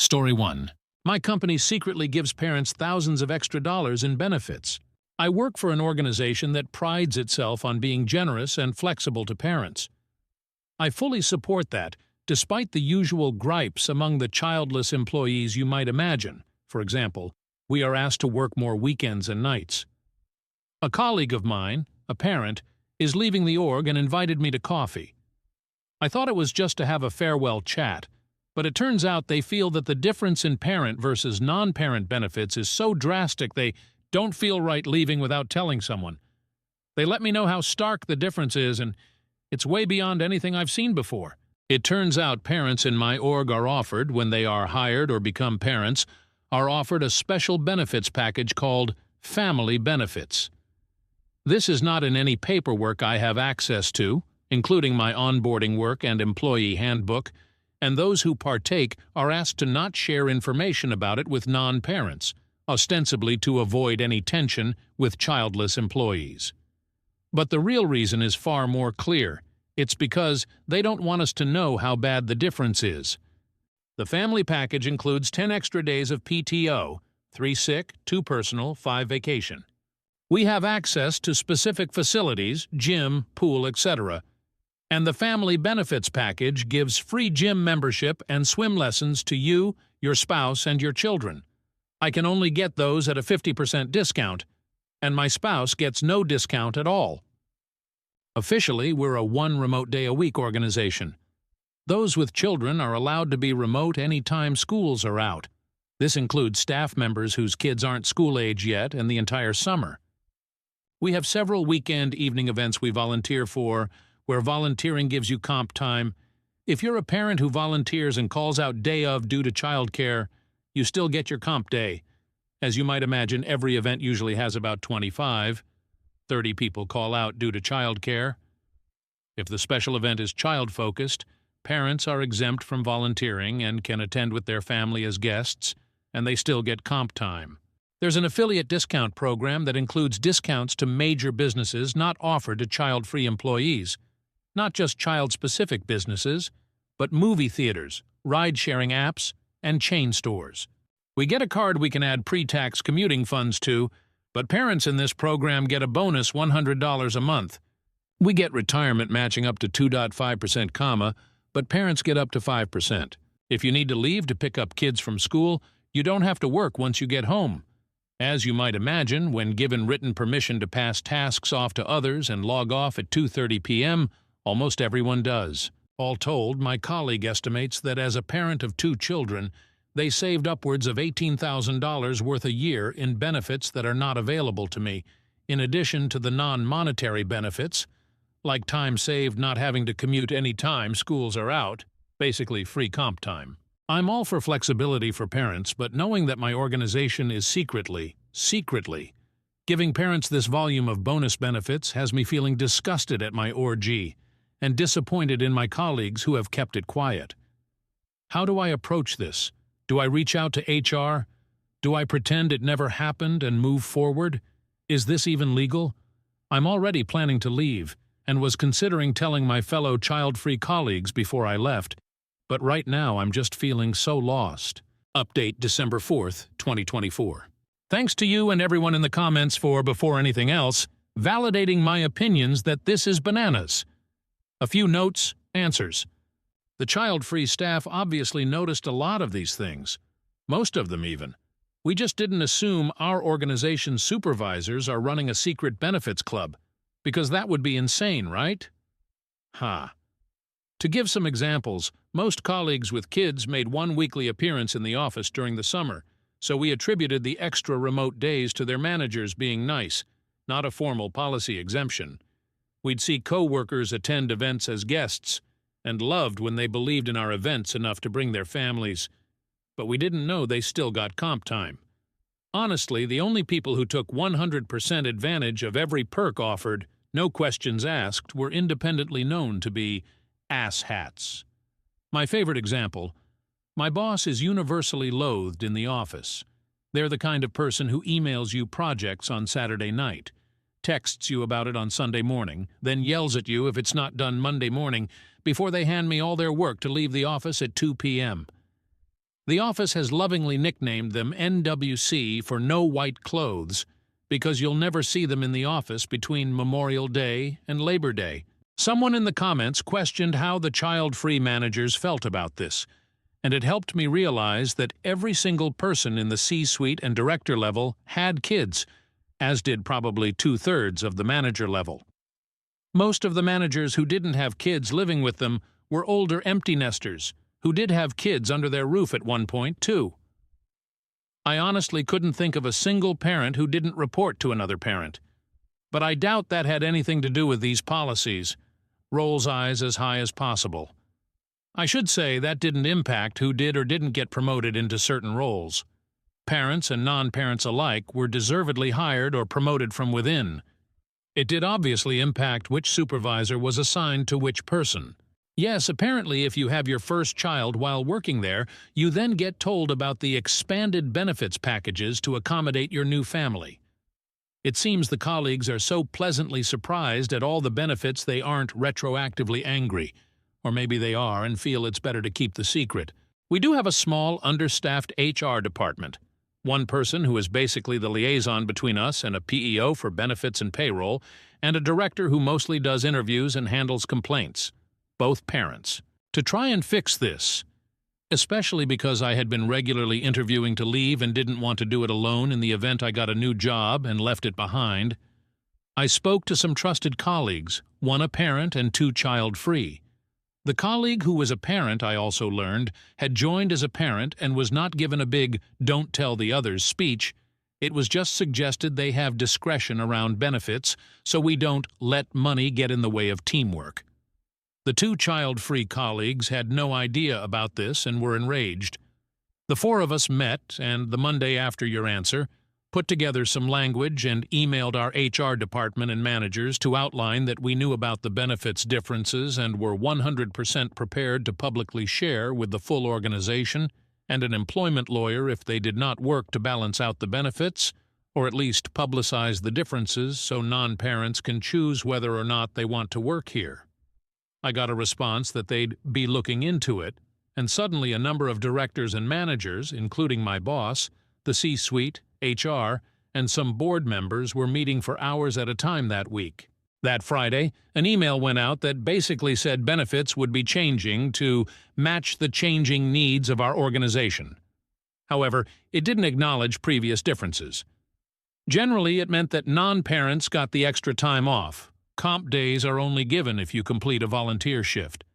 Story 1. My company secretly gives parents thousands of extra dollars in benefits. I work for an organization that prides itself on being generous and flexible to parents. I fully support that, despite the usual gripes among the childless employees you might imagine. For example, we are asked to work more weekends and nights. A colleague of mine, a parent, is leaving the org and invited me to coffee. I thought it was just to have a farewell chat, but it turns out they feel that the difference in parent versus non-parent benefits is so drastic they don't feel right leaving without telling someone. They let me know how stark the difference is, and it's way beyond anything I've seen before. It turns out parents in my org are offered, when they are hired or become parents, are offered a special benefits package called family benefits. This is not in any paperwork I have access to, including my onboarding work and employee handbook, and those who partake are asked to not share information about it with non-parents, ostensibly to avoid any tension with childless employees. But the real reason is far more clear. It's because they don't want us to know how bad the difference is. The family package includes 10 extra days of PTO, 3 sick, 2 personal, 5 vacation. We have access to specific facilities, gym, pool, etc., and the family benefits package gives free gym membership and swim lessons to you, your spouse, and your children. I can only get those at a 50% discount, and my spouse gets no discount at all. Officially, we're a 1 remote day a week organization. Those with children are allowed to be remote any time schools are out. This includes staff members whose kids aren't school age yet and the entire summer. We have several weekend evening events we volunteer for, where volunteering gives you comp time. If you're a parent who volunteers and calls out day of due to childcare, you still get your comp day. As you might imagine, every event usually has about 25, 30 people call out due to childcare. If the special event is child-focused, parents are exempt from volunteering and can attend with their family as guests, and they still get comp time. There's an affiliate discount program that includes discounts to major businesses not offered to child-free employees. Not just child-specific businesses, but movie theaters, ride-sharing apps, and chain stores. We get a card we can add pre-tax commuting funds to, but parents in this program get a bonus $100 a month. We get retirement matching up to 2.5%, but parents get up to 5%. If you need to leave to pick up kids from school, you don't have to work once you get home. As you might imagine, when given written permission to pass tasks off to others and log off at 2:30 p.m., almost everyone does. All told, my colleague estimates that as a parent of 2 children, they saved upwards of $18,000 worth a year in benefits that are not available to me, in addition to the non-monetary benefits, like time saved not having to commute any time schools are out, basically free comp time. I'm all for flexibility for parents, but knowing that my organization is secretly giving parents this volume of bonus benefits has me feeling disgusted at my org and disappointed in my colleagues who have kept it quiet. How do I approach this? Do I reach out to HR? Do I pretend it never happened and move forward? Is this even legal? I'm already planning to leave and was considering telling my fellow child-free colleagues before I left, but right now I'm just feeling so lost. Update December 4th, 2024. Thanks to you and everyone in the comments for, before anything else, validating my opinions that this is bananas. A few notes, answers. The child-free staff obviously noticed a lot of these things. Most of them even. We just didn't assume our organization's supervisors are running a secret benefits club, because that would be insane, right? To give some examples, most colleagues with kids made 1 weekly appearance in the office during the summer, so we attributed the extra remote days to their managers being nice, not a formal policy exemption. We'd see co-workers attend events as guests, and loved when they believed in our events enough to bring their families, but we didn't know they still got comp time. Honestly, the only people who took 100% advantage of every perk offered, no questions asked, were independently known to be asshats. My favorite example: my boss is universally loathed in the office. They're the kind of person who emails you projects on Saturday night, texts you about it on Sunday morning, then yells at you if it's not done Monday morning before they hand me all their work to leave the office at 2 p.m. The office has lovingly nicknamed them NWC for No White Clothes, because you'll never see them in the office between Memorial Day and Labor Day. Someone in the comments questioned how the child-free managers felt about this, and it helped me realize that every single person in the C-suite and director level had kids, as did probably 2/3 of the manager level. Most of the managers who didn't have kids living with them were older empty nesters, who did have kids under their roof at one point, too. I honestly couldn't think of a single parent who didn't report to another parent. But I doubt that had anything to do with these policies. Rolls eyes as high as possible. I should say that didn't impact who did or didn't get promoted into certain roles. Parents and non-parents alike were deservedly hired or promoted from within. It did obviously impact which supervisor was assigned to which person. Yes, apparently if you have your first child while working there, you then get told about the expanded benefits packages to accommodate your new family. It seems the colleagues are so pleasantly surprised at all the benefits they aren't retroactively angry. Or maybe they are and feel it's better to keep the secret. We do have a small, understaffed HR department. One person who is basically the liaison between us and a PEO for benefits and payroll, and a director who mostly does interviews and handles complaints. Both parents. To try and fix this, especially because I had been regularly interviewing to leave and didn't want to do it alone in the event I got a new job and left it behind, I spoke to some trusted colleagues, one a parent and two child-free. The colleague who was a parent, I also learned, had joined as a parent and was not given a big "don't tell the others" speech. It was just suggested they have discretion around benefits so we don't let money get in the way of teamwork. The two child-free colleagues had no idea about this and were enraged. The four of us met, and the Monday after your answer, put together some language and emailed our HR department and managers to outline that we knew about the benefits differences and were 100% prepared to publicly share with the full organization and an employment lawyer if they did not work to balance out the benefits, or at least publicize the differences so non-parents can choose whether or not they want to work here. I got a response that they'd be looking into it, and suddenly a number of directors and managers, including my boss, the C-suite, HR, and some board members were meeting for hours at a time that week. That Friday, an email went out that basically said benefits would be changing to match the changing needs of our organization. However, it didn't acknowledge previous differences. Generally, it meant that non-parents got the extra time off. Comp days are only given if you complete a volunteer shift.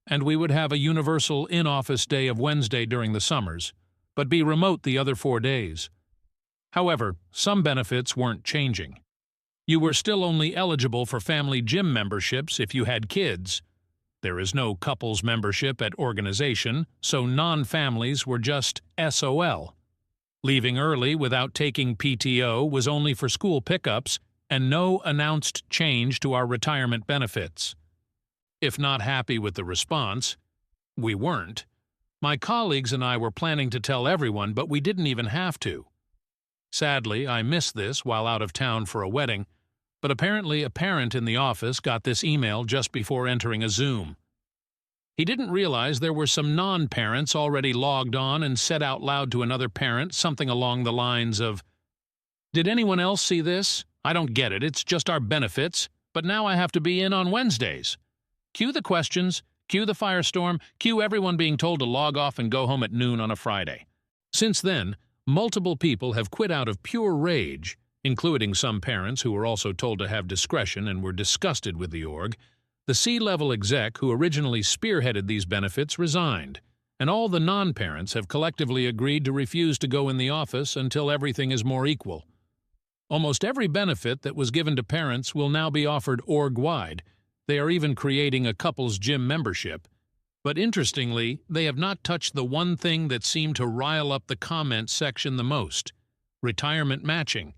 And we would have a universal in-office day of Wednesday during the summers, but be remote the other 4 days. However, some benefits weren't changing. You were still only eligible for family gym memberships if you had kids. There is no couples membership at organization, so non-families were just SOL. Leaving early without taking PTO was only for school pickups, and no announced change to our retirement benefits. If not happy with the response, we weren't. My colleagues and I were planning to tell everyone, but we didn't even have to. Sadly, I missed this while out of town for a wedding, but apparently a parent in the office got this email just before entering a Zoom. He didn't realize there were some non-parents already logged on and said out loud to another parent something along the lines of, "Did anyone else see this? I don't get it, it's just our benefits, but now I have to be in on Wednesdays." Cue the questions, cue the firestorm, cue everyone being told to log off and go home at noon on a Friday. Since then, multiple people have quit out of pure rage, including some parents who were also told to have discretion and were disgusted with the org. The C-level exec who originally spearheaded these benefits resigned, and all the non-parents have collectively agreed to refuse to go in the office until everything is more equal. Almost every benefit that was given to parents will now be offered org-wide. They are even creating a couple's gym membership. But interestingly, they have not touched the one thing that seemed to rile up the comment section the most: retirement matching.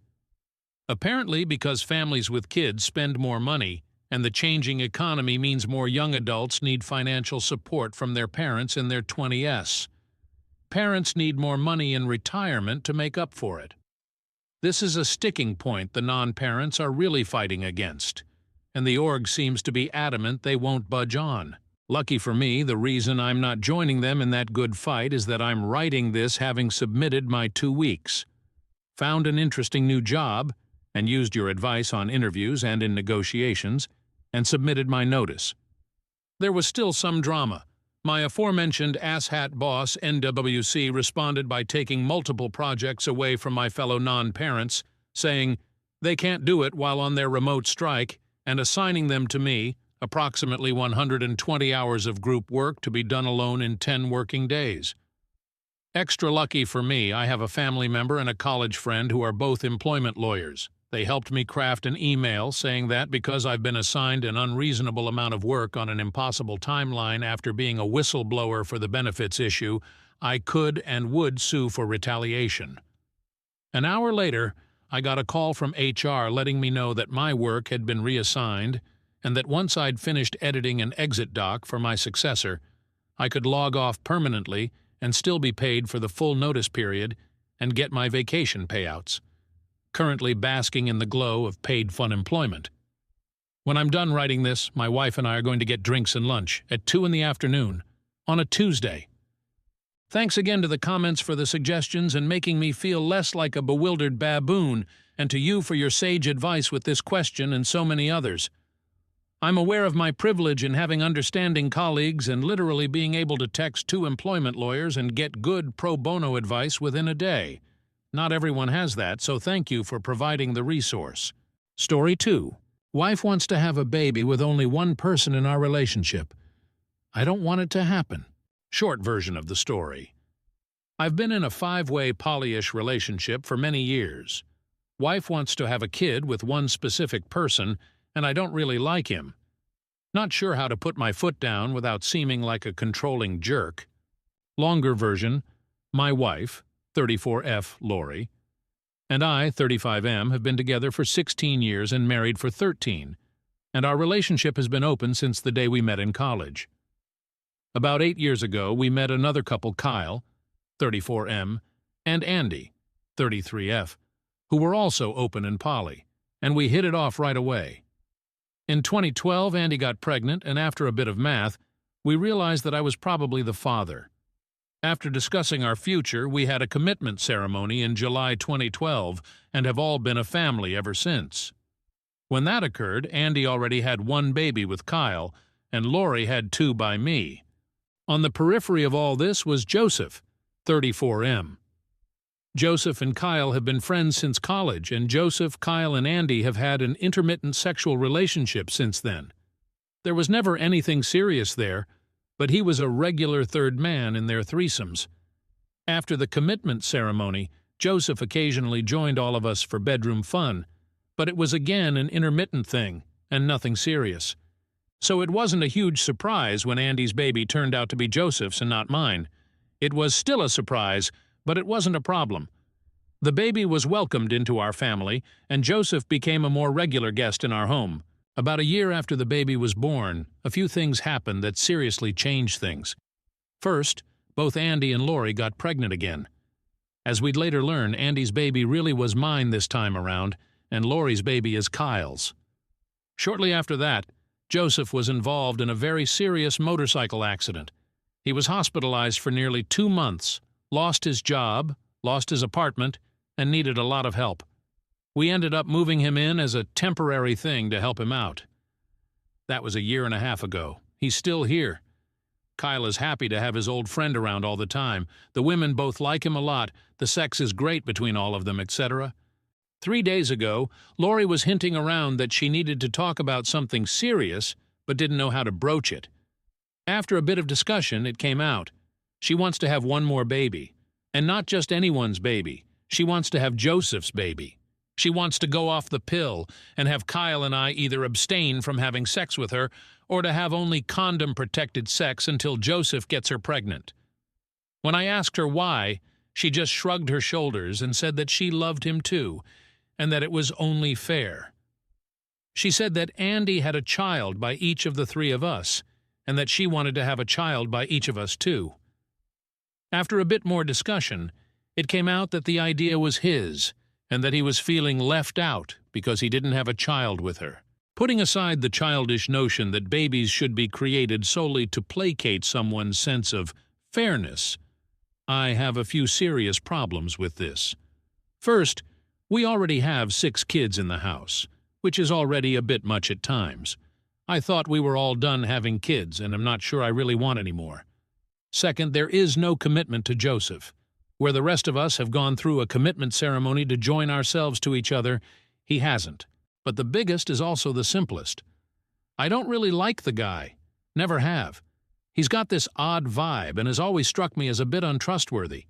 Apparently because families with kids spend more money, and the changing economy means more young adults need financial support from their parents in their 20s. Parents need more money in retirement to make up for it. This is a sticking point the non-parents are really fighting against, and the org seems to be adamant they won't budge on. Lucky for me, the reason I'm not joining them in that good fight is that I'm writing this having submitted my 2 weeks. Found an interesting new job, and used your advice on interviews and in negotiations, and submitted my notice. There was still some drama. My aforementioned asshat boss, NWC, responded by taking multiple projects away from my fellow non-parents, saying they can't do it while on their remote strike, and assigning them to me, approximately 120 hours of group work to be done alone in 10 working days. Extra lucky for me, I have a family member and a college friend who are both employment lawyers. They helped me craft an email saying that because I've been assigned an unreasonable amount of work on an impossible timeline after being a whistleblower for the benefits issue, I could and would sue for retaliation. An hour later, I got a call from HR letting me know that my work had been reassigned and that once I'd finished editing an exit doc for my successor, I could log off permanently and still be paid for the full notice period and get my vacation payouts, currently basking in the glow of paid fun employment. When I'm done writing this, my wife and I are going to get drinks and lunch at 2 in the afternoon on a Tuesday. Thanks again to the comments for the suggestions and making me feel less like a bewildered baboon, and to you for your sage advice with this question and so many others. I'm aware of my privilege in having understanding colleagues and literally being able to text 2 employment lawyers and get good pro bono advice within a day. Not everyone has that, so thank you for providing the resource. Story 2. Wife wants to have a baby with only one person in our relationship. I don't want it to happen. Short version of the story. I've been in a 5-way polyish relationship for many years. Wife wants to have a kid with one specific person, and I don't really like him. Not sure how to put my foot down without seeming like a controlling jerk. Longer version, my wife, 34F Lori, and I, 35M, have been together for 16 years and married for 13, and our relationship has been open since the day we met in college. About 8 years ago, we met another couple, Kyle, 34M, and Andy, 33F, who were also open and poly, and we hit it off right away. In 2012, Andy got pregnant, and after a bit of math, we realized that I was probably the father. After discussing our future, we had a commitment ceremony in July 2012 and have all been a family ever since. When that occurred, Andy already had 1 baby with Kyle, and Lori had 2 by me. On the periphery of all this was Joseph, 34M. Joseph and Kyle have been friends since college, and Joseph, Kyle, and Andy have had an intermittent sexual relationship since then. There was never anything serious there, but he was a regular third man in their threesomes. After the commitment ceremony, Joseph occasionally joined all of us for bedroom fun, but it was again an intermittent thing, and nothing serious. So it wasn't a huge surprise when Andy's baby turned out to be Joseph's and not mine. It was still a surprise, but it wasn't a problem. The baby was welcomed into our family, and Joseph became a more regular guest in our home. About a year after the baby was born, a few things happened that seriously changed things. First, both Andy and Lori got pregnant again. As we'd later learn, Andy's baby really was mine this time around, and Lori's baby is Kyle's. Shortly after that, Joseph was involved in a very serious motorcycle accident. He was hospitalized for nearly 2 months, lost his job, lost his apartment, and needed a lot of help. We ended up moving him in as a temporary thing to help him out. That was a year and a half ago. He's still here. Kyle is happy to have his old friend around all the time. The women both like him a lot. The sex is great between all of them, etc. 3 days ago, Lori was hinting around that she needed to talk about something serious, but didn't know how to broach it. After a bit of discussion, it came out. She wants to have 1 more baby. And not just anyone's baby. She wants to have Joseph's baby. She wants to go off the pill and have Kyle and I either abstain from having sex with her or to have only condom-protected sex until Joseph gets her pregnant. When I asked her why, she just shrugged her shoulders and said that she loved him too, and that it was only fair. She said that Andy had a child by each of the 3 of us, and that she wanted to have a child by each of us too. After a bit more discussion, it came out that the idea was his, and that he was feeling left out because he didn't have a child with her. Putting aside the childish notion that babies should be created solely to placate someone's sense of fairness, I have a few serious problems with this. First, we already have 6 kids in the house, which is already a bit much at times. I thought we were all done having kids, and I'm not sure I really want any more. Second, there is no commitment to Joseph. Where the rest of us have gone through a commitment ceremony to join ourselves to each other, he hasn't. But the biggest is also the simplest. I don't really like the guy. Never have. He's got this odd vibe and has always struck me as a bit untrustworthy.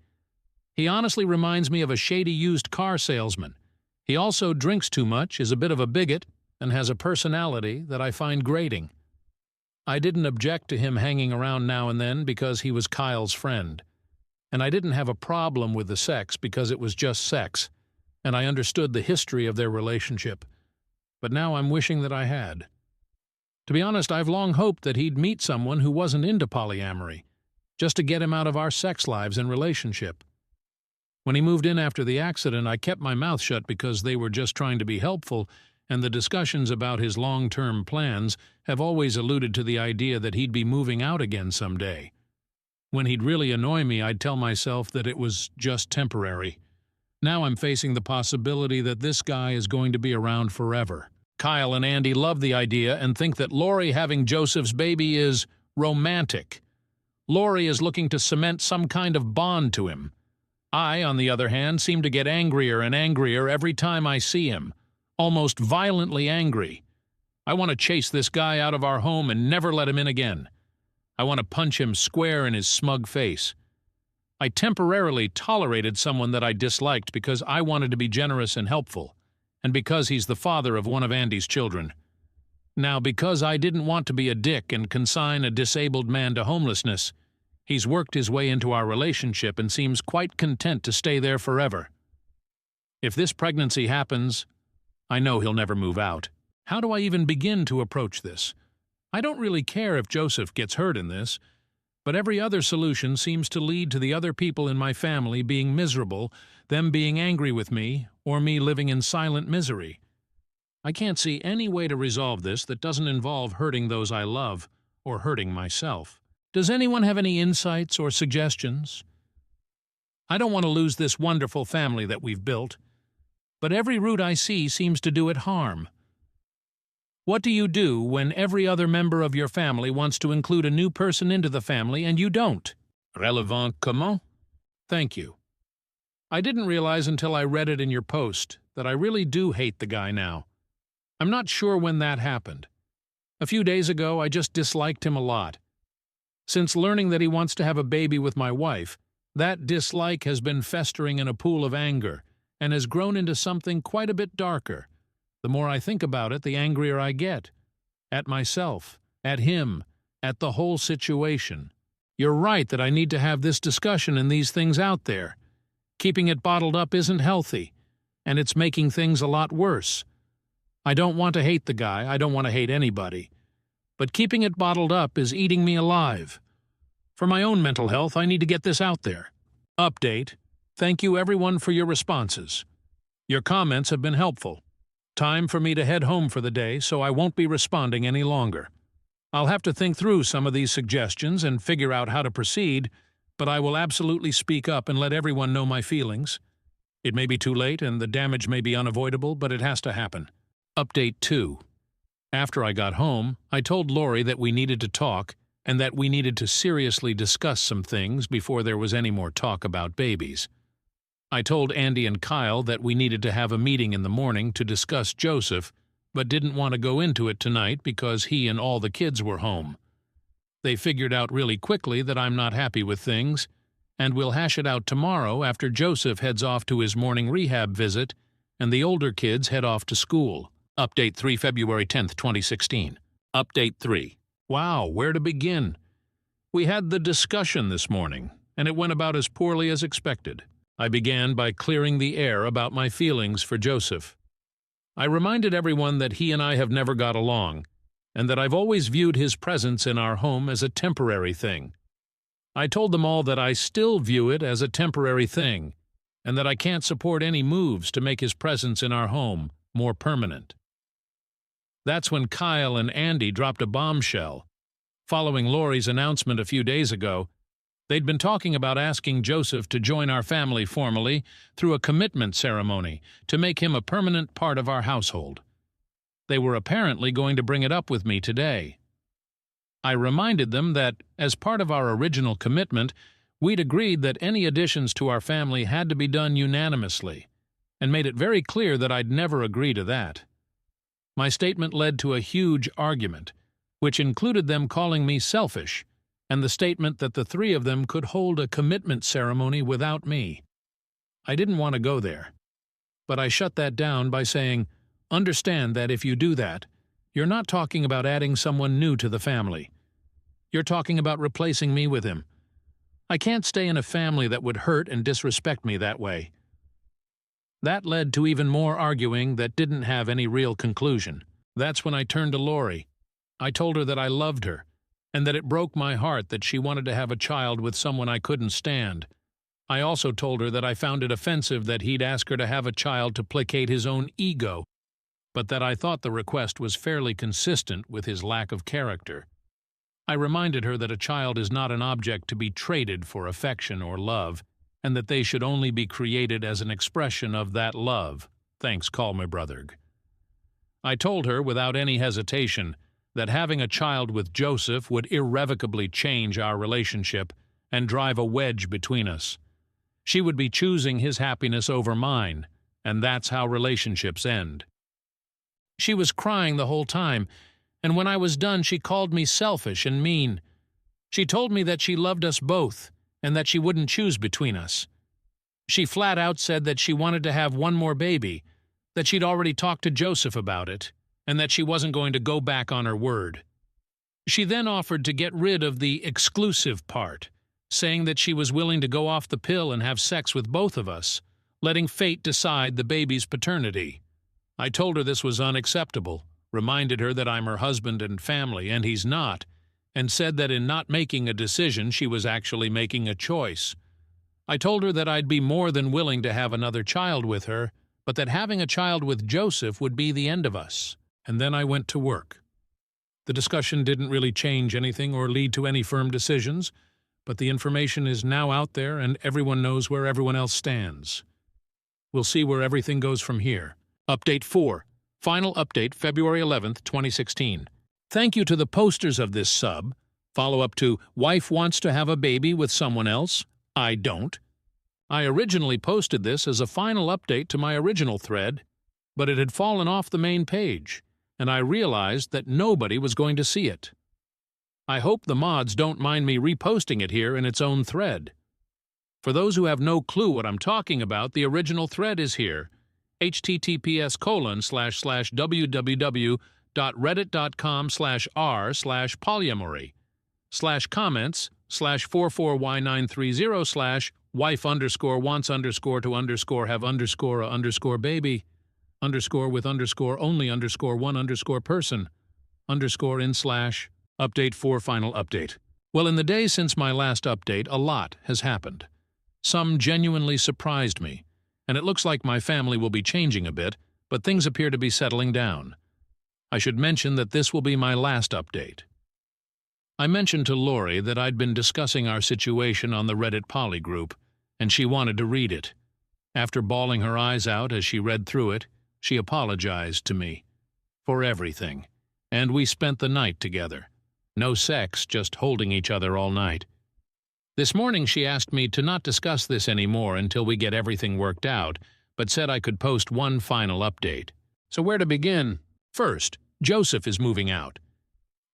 He honestly reminds me of a shady used car salesman. He also drinks too much, is a bit of a bigot, and has a personality that I find grating. I didn't object to him hanging around now and then because he was Kyle's friend. And I didn't have a problem with the sex because it was just sex, and I understood the history of their relationship. But now I'm wishing that I had. To be honest, I've long hoped that he'd meet someone who wasn't into polyamory, just to get him out of our sex lives and relationship. When he moved in after the accident, I kept my mouth shut because they were just trying to be helpful, and the discussions about his long-term plans have always alluded to the idea that he'd be moving out again someday. When he'd really annoy me, I'd tell myself that it was just temporary. Now I'm facing the possibility that this guy is going to be around forever. Kyle and Andy love the idea and think that Lori having Joseph's baby is romantic. Lori is looking to cement some kind of bond to him. I, on the other hand, seem to get angrier and angrier every time I see him, almost violently angry. I want to chase this guy out of our home and never let him in again. I want to punch him square in his smug face. I temporarily tolerated someone that I disliked because I wanted to be generous and helpful, and because he's the father of one of Andy's children. Now, because I didn't want to be a dick and consign a disabled man to homelessness, he's worked his way into our relationship and seems quite content to stay there forever. If this pregnancy happens, I know he'll never move out. How do I even begin to approach this? I don't really care if Joseph gets hurt in this, but every other solution seems to lead to the other people in my family being miserable, them being angry with me, or me living in silent misery. I can't see any way to resolve this that doesn't involve hurting those I love or hurting myself. Does anyone have any insights or suggestions? I don't want to lose this wonderful family that we've built, but every route I see seems to do it harm. What do you do when every other member of your family wants to include a new person into the family and you don't? Relevant comment? Thank you. I didn't realize until I read it in your post that I really do hate the guy now. I'm not sure when that happened. A few days ago, I just disliked him a lot. Since learning that he wants to have a baby with my wife, that dislike has been festering in a pool of anger and has grown into something quite a bit darker. The more I think about it, the angrier I get. At myself, at him, at the whole situation. You're right that I need to have this discussion and these things out there. Keeping it bottled up isn't healthy, and it's making things a lot worse. I don't want to hate the guy, I don't want to hate anybody. But keeping it bottled up is eating me alive. For my own mental health, I need to get this out there. Update. Thank you everyone for your responses. Your comments have been helpful. Time for me to head home for the day, so I won't be responding any longer. I'll have to think through some of these suggestions and figure out how to proceed, but I will absolutely speak up and let everyone know my feelings. It may be too late and the damage may be unavoidable, but it has to happen. Update 2. After I got home, I told Lori that we needed to talk and that we needed to seriously discuss some things before there was any more talk about babies. I told Andy and Kyle that we needed to have a meeting in the morning to discuss Joseph, but didn't want to go into it tonight because he and all the kids were home. They figured out really quickly that I'm not happy with things, and we'll hash it out tomorrow after Joseph heads off to his morning rehab visit and the older kids head off to school. Update 3 February 10th, 2016. Update 3. Wow, where to begin? We had the discussion this morning, and it went about as poorly as expected. I began by clearing the air about my feelings for Joseph. I reminded everyone that he and I have never got along, and that I've always viewed his presence in our home as a temporary thing. I told them all that I still view it as a temporary thing, and that I can't support any moves to make his presence in our home more permanent. That's when Kyle and Andy dropped a bombshell. Following Lori's announcement a few days ago, they'd been talking about asking Joseph to join our family formally through a commitment ceremony to make him a permanent part of our household. They were apparently going to bring it up with me today. I reminded them that, as part of our original commitment, we'd agreed that any additions to our family had to be done unanimously, and made it very clear that I'd never agree to that. My statement led to a huge argument, which included them calling me selfish, and the statement that the three of them could hold a commitment ceremony without me. I didn't want to go there, but I shut that down by saying, understand that if you do that, you're not talking about adding someone new to the family. You're talking about replacing me with him. I can't stay in a family that would hurt and disrespect me that way. That led to even more arguing that didn't have any real conclusion. That's when I turned to Lori. I told her that I loved her, and that it broke my heart that she wanted to have a child with someone I couldn't stand. I also told her that I found it offensive that he'd ask her to have a child to placate his own ego, but that I thought the request was fairly consistent with his lack of character. I reminded her that a child is not an object to be traded for affection or love, and that they should only be created as an expression of that love. Thanks, call me brother. I told her without any hesitation that having a child with Joseph would irrevocably change our relationship and drive a wedge between us. She would be choosing his happiness over mine, and that's how relationships end. She was crying the whole time, and when I was done she called me selfish and mean. She told me that she loved us both, and that she wouldn't choose between us. She flat out said that she wanted to have one more baby, that she'd already talked to Joseph about it, and that she wasn't going to go back on her word. She then offered to get rid of the exclusive part, saying that she was willing to go off the pill and have sex with both of us, letting fate decide the baby's paternity. I told her this was unacceptable, reminded her that I'm her husband and family, and he's not, and said that in not making a decision she was actually making a choice. I told her that I'd be more than willing to have another child with her, but that having a child with Joseph would be the end of us. And then I went to work. The discussion didn't really change anything or lead to any firm decisions, but the information is now out there and everyone knows where everyone else stands. We'll see where everything goes from here. Update 4. Final update February 11th, 2016. Thank you to the posters of this sub. Follow-up to Wife Wants to Have a Baby with Someone Else. I don't. I originally posted this as a final update to my original thread, but it had fallen off the main page, and I realized that nobody was going to see it. I hope the mods don't mind me reposting it here in its own thread. For those who have no clue what I'm talking about, the original thread is here, https://wreddit.com/r/polyamory/comments/44y930/wife_wants_to_have_baby _with_only_1_person_in/ Update 4 Final Update. Well, in the days since my last update, a lot has happened. Some genuinely surprised me, and it looks like my family will be changing a bit, but things appear to be settling down. I should mention that this will be my last update. I mentioned to Lori that I'd been discussing our situation on the Reddit Poly group, and she wanted to read it. After bawling her eyes out as she read through it, she apologized to me for everything, and we spent the night together. No sex, just holding each other all night. This morning she asked me to not discuss this anymore until we get everything worked out, but said I could post one final update. So where to begin? First, Joseph is moving out.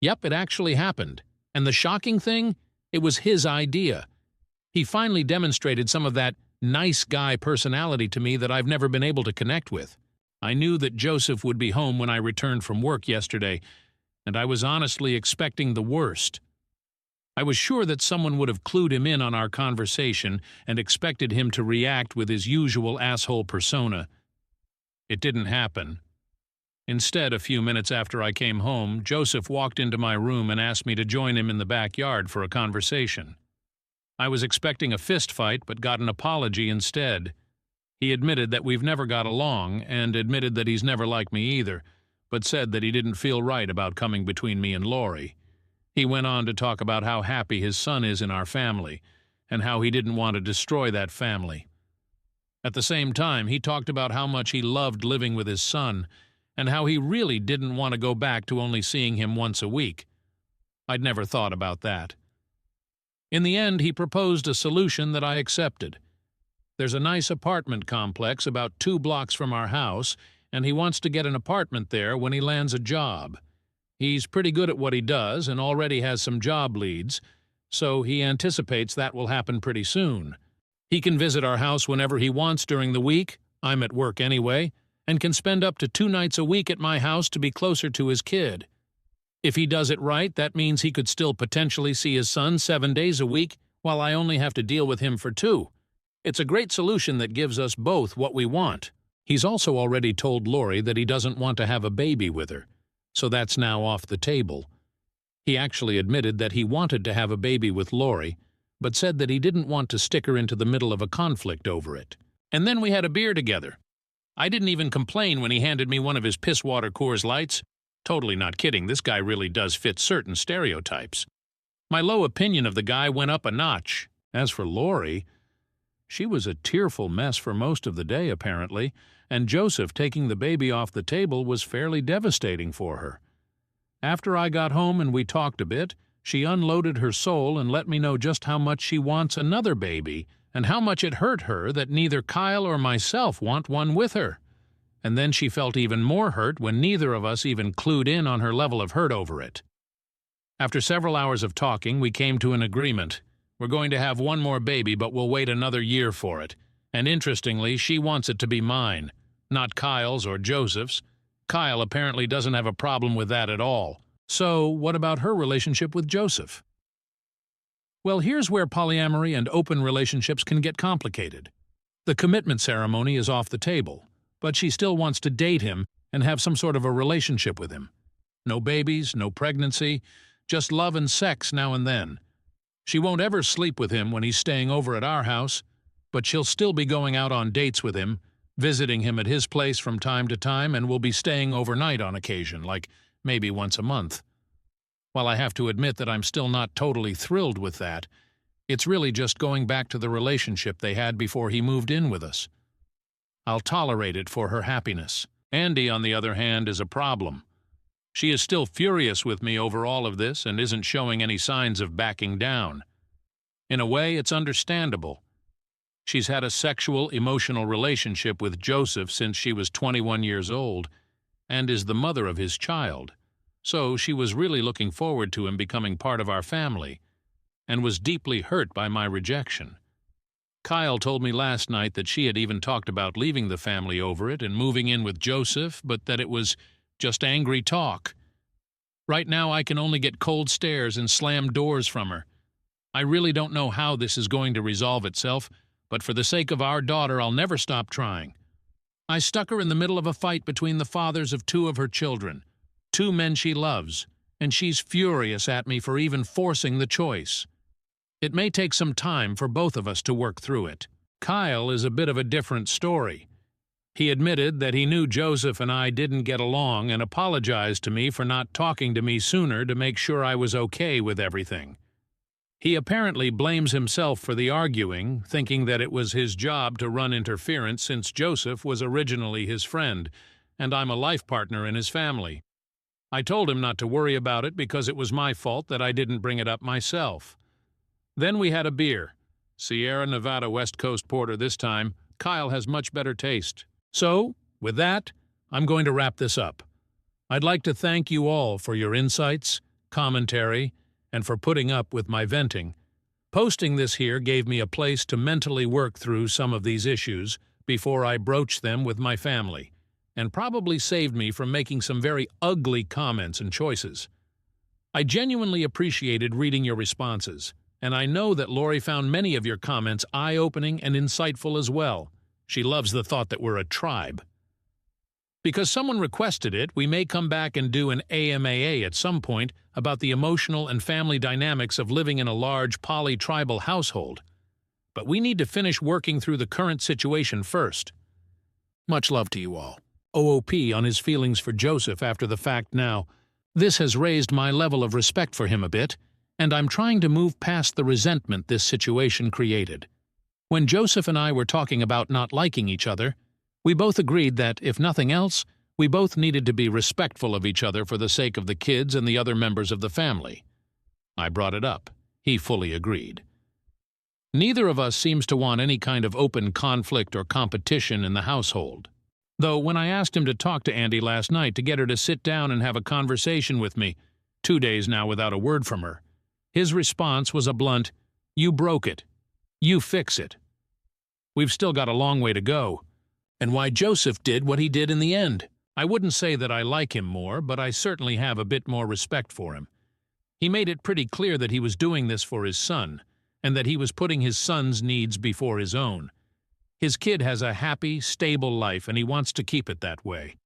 Yep, it actually happened. And the shocking thing? It was his idea. He finally demonstrated some of that nice guy personality to me that I've never been able to connect with. I knew that Joseph would be home when I returned from work yesterday, and I was honestly expecting the worst. I was sure that someone would have clued him in on our conversation and expected him to react with his usual asshole persona. It didn't happen. Instead, a few minutes after I came home, Joseph walked into my room and asked me to join him in the backyard for a conversation. I was expecting a fist fight, but got an apology instead. He admitted that we've never got along, and admitted that he's never liked me either, but said that he didn't feel right about coming between me and Lori. He went on to talk about how happy his son is in our family, and how he didn't want to destroy that family. At the same time, he talked about how much he loved living with his son, and how he really didn't want to go back to only seeing him once a week. I'd never thought about that. In the end, he proposed a solution that I accepted. There's a nice apartment complex about 2 blocks from our house, and he wants to get an apartment there when he lands a job. He's pretty good at what he does and already has some job leads, so he anticipates that will happen pretty soon. He can visit our house whenever he wants during the week, I'm at work anyway, and can spend up to 2 nights a week at my house to be closer to his kid. If he does it right, that means he could still potentially see his son 7 days a week, while I only have to deal with him for 2. It's a great solution that gives us both what we want. He's also already told Lori that he doesn't want to have a baby with her, so that's now off the table. He actually admitted that he wanted to have a baby with Lori, but said that he didn't want to stick her into the middle of a conflict over it. And then we had a beer together. I didn't even complain when he handed me one of his piss-water Coors Lights. Totally not kidding, this guy really does fit certain stereotypes. My low opinion of the guy went up a notch. As for Lori, she was a tearful mess for most of the day, apparently, and Joseph taking the baby off the table was fairly devastating for her. After I got home and we talked a bit, she unloaded her soul and let me know just how much she wants another baby, and how much it hurt her that neither Kyle or myself want one with her. And then she felt even more hurt when neither of us even clued in on her level of hurt over it. After several hours of talking, we came to an agreement. We're going to have one more baby, but we'll wait another year for it. And interestingly, she wants it to be mine, not Kyle's or Joseph's. Kyle apparently doesn't have a problem with that at all. So, what about her relationship with Joseph? Well, here's where polyamory and open relationships can get complicated. The commitment ceremony is off the table, but she still wants to date him and have some sort of a relationship with him. No babies, no pregnancy, just love and sex now and then. She won't ever sleep with him when he's staying over at our house, but she'll still be going out on dates with him, visiting him at his place from time to time, and will be staying overnight on occasion, like maybe once a month. While I have to admit that I'm still not totally thrilled with that, it's really just going back to the relationship they had before he moved in with us. I'll tolerate it for her happiness. Andy, on the other hand, is a problem. She is still furious with me over all of this and isn't showing any signs of backing down. In a way, it's understandable. She's had a sexual, emotional relationship with Joseph since she was 21 years old and is the mother of his child, so she was really looking forward to him becoming part of our family and was deeply hurt by my rejection. Kyle told me last night that she had even talked about leaving the family over it and moving in with Joseph, but that it was just angry talk. Right now I can only get cold stares and slam doors from her. I really don't know how this is going to resolve itself, but for the sake of our daughter, I'll never stop trying. I stuck her in the middle of a fight between the fathers of 2 of her children, 2 men she loves, and she's furious at me for even forcing the choice. It may take some time for both of us to work through it. Kyle is a bit of a different story. He admitted that he knew Joseph and I didn't get along and apologized to me for not talking to me sooner to make sure I was okay with everything. He apparently blames himself for the arguing, thinking that it was his job to run interference since Joseph was originally his friend, and I'm a life partner in his family. I told him not to worry about it because it was my fault that I didn't bring it up myself. Then we had a beer. Sierra Nevada West Coast Porter this time. Kyle has much better taste. So, with that, I'm going to wrap this up. I'd like to thank you all for your insights, commentary, and for putting up with my venting. Posting this here gave me a place to mentally work through some of these issues before I broached them with my family, and probably saved me from making some very ugly comments and choices. I genuinely appreciated reading your responses, and I know that Lori found many of your comments eye-opening and insightful as well. She loves the thought that we're a tribe. Because someone requested it, we may come back and do an AMAA at some point about the emotional and family dynamics of living in a large poly-tribal household. But we need to finish working through the current situation first. Much love to you all. OOP on his feelings for Joseph after the fact now. This has raised my level of respect for him a bit, and I'm trying to move past the resentment this situation created. When Joseph and I were talking about not liking each other, we both agreed that, if nothing else, we both needed to be respectful of each other for the sake of the kids and the other members of the family. I brought it up. He fully agreed. Neither of us seems to want any kind of open conflict or competition in the household. Though when I asked him to talk to Andy last night to get her to sit down and have a conversation with me, 2 days now without a word from her, his response was a blunt, "You broke it. You fix it." We've still got a long way to go. And why Joseph did what he did in the end. I wouldn't say that I like him more, but I certainly have a bit more respect for him. He made it pretty clear that he was doing this for his son, and that he was putting his son's needs before his own. His kid has a happy, stable life, and he wants to keep it that way.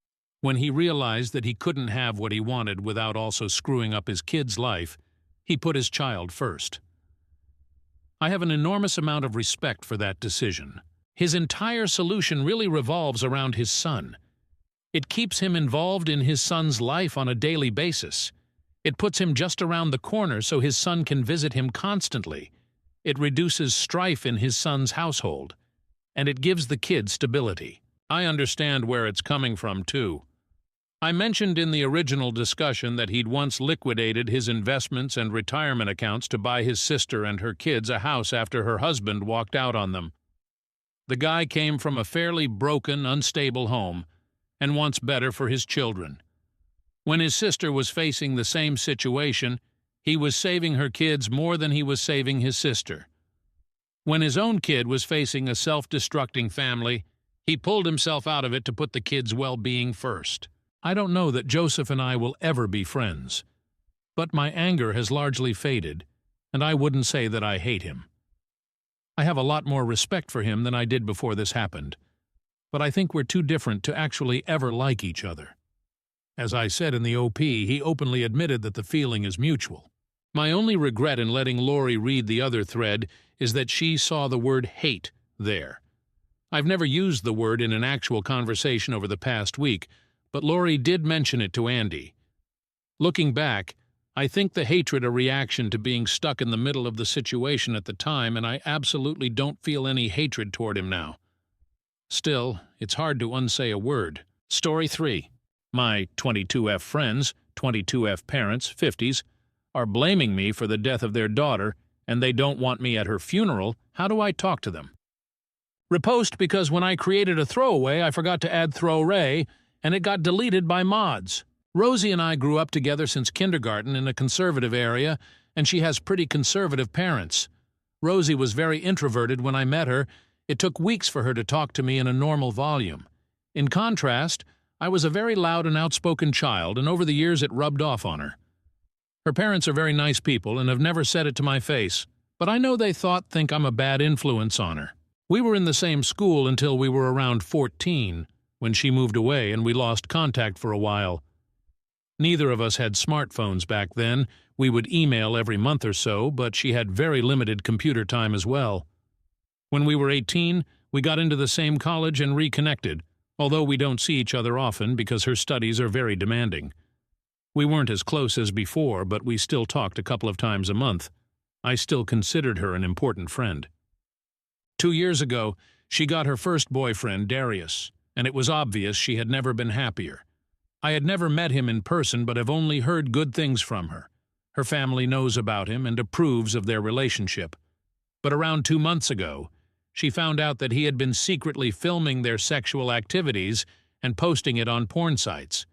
When he realized that he couldn't have what he wanted without also screwing up his kid's life, he put his child first. I have an enormous amount of respect for that decision. His entire solution really revolves around his son. It keeps him involved in his son's life on a daily basis. It puts him just around the corner so his son can visit him constantly. It reduces strife in his son's household. And it gives the kid stability. I understand where it's coming from, too. I mentioned in the original discussion that he'd once liquidated his investments and retirement accounts to buy his sister and her kids a house after her husband walked out on them. The guy came from a fairly broken, unstable home and wants better for his children. When his sister was facing the same situation, he was saving her kids more than he was saving his sister. When his own kid was facing a self-destructing family, he pulled himself out of it to put the kids' well-being first. I don't know that Joseph and I will ever be friends, but my anger has largely faded, and I wouldn't say that I hate him. I have a lot more respect for him than I did before this happened, but I think we're too different to actually ever like each other. As I said in the OP, he openly admitted that the feeling is mutual. My only regret in letting Lori read the other thread is that she saw the word hate there. I've never used the word in an actual conversation over the past week, but Lori did mention it to Andy. Looking back, I think the hatred a reaction to being stuck in the middle of the situation at the time, and I absolutely don't feel any hatred toward him now. Still, it's hard to unsay a word. Story 3. My 22F friends, 22F parents, 50s, are blaming me for the death of their daughter, and they don't want me at her funeral. How do I talk to them? Repost because when I created a throwaway, I forgot to add throwray, and it got deleted by mods. Rosie and I grew up together since kindergarten in a conservative area, and she has pretty conservative parents. Rosie was very introverted when I met her. It took weeks for her to talk to me in a normal volume. In contrast, I was a very loud and outspoken child, and over the years it rubbed off on her. Her parents are very nice people and have never said it to my face, but I know they think I'm a bad influence on her. We were in the same school until we were around 14, when she moved away and we lost contact for a while. Neither of us had smartphones back then. We would email every month or so, but she had very limited computer time as well. When we were 18, we got into the same college and reconnected, although we don't see each other often because her studies are very demanding. We weren't as close as before, but we still talked a couple of times a month. I still considered her an important friend. 2 years ago, she got her first boyfriend, Darius, and it was obvious she had never been happier. I had never met him in person, but have only heard good things from her. Her family knows about him and approves of their relationship. But around 2 months ago, she found out that he had been secretly filming their sexual activities and posting it on porn sites.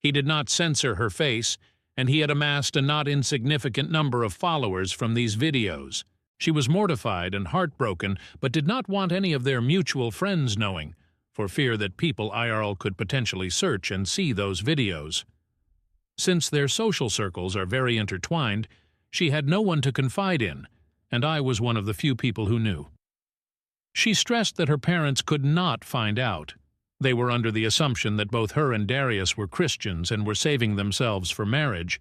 He did not censor her face, and he had amassed a not insignificant number of followers from these videos. She was mortified and heartbroken, but did not want any of their mutual friends knowing, for fear that people IRL could potentially search and see those videos. Since their social circles are very intertwined, she had no one to confide in, and I was one of the few people who knew. She stressed that her parents could not find out. They were under the assumption that both her and Darius were Christians and were saving themselves for marriage,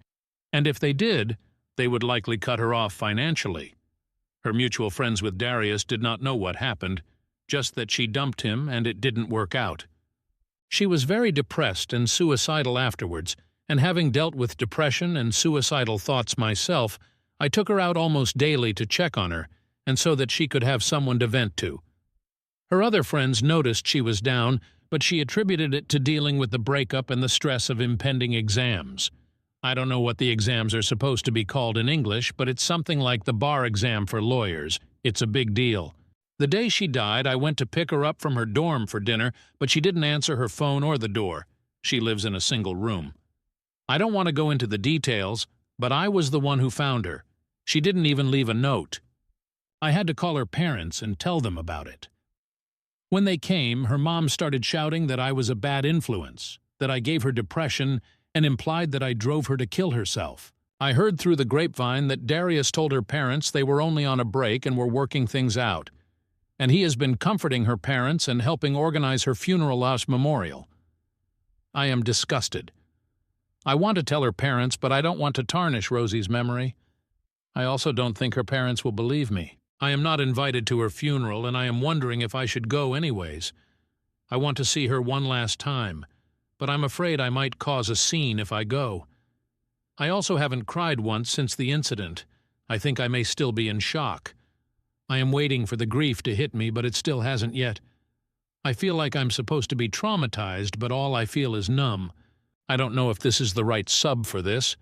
and if they did, they would likely cut her off financially. Her mutual friends with Darius did not know what happened, just that she dumped him and it didn't work out. She was very depressed and suicidal afterwards, and having dealt with depression and suicidal thoughts myself, I took her out almost daily to check on her, and so that she could have someone to vent to. Her other friends noticed she was down, but she attributed it to dealing with the breakup and the stress of impending exams. I don't know what the exams are supposed to be called in English, but it's something like the bar exam for lawyers. It's a big deal. The day she died, I went to pick her up from her dorm for dinner, but she didn't answer her phone or the door. She lives in a single room. I don't want to go into the details, but I was the one who found her. She didn't even leave a note. I had to call her parents and tell them about it. When they came, her mom started shouting that I was a bad influence, that I gave her depression, and implied that I drove her to kill herself. I heard through the grapevine that Darius told her parents they were only on a break and were working things out, and he has been comforting her parents and helping organize her funeral/memorial. I am disgusted. I want to tell her parents, but I don't want to tarnish Rosie's memory. I also don't think her parents will believe me. I am not invited to her funeral, and I am wondering if I should go anyways. I want to see her one last time, but I'm afraid I might cause a scene if I go. I also haven't cried once since the incident. I think I may still be in shock. I am waiting for the grief to hit me, but it still hasn't yet. I feel like I'm supposed to be traumatized, but all I feel is numb. I don't know if this is the right sub for this.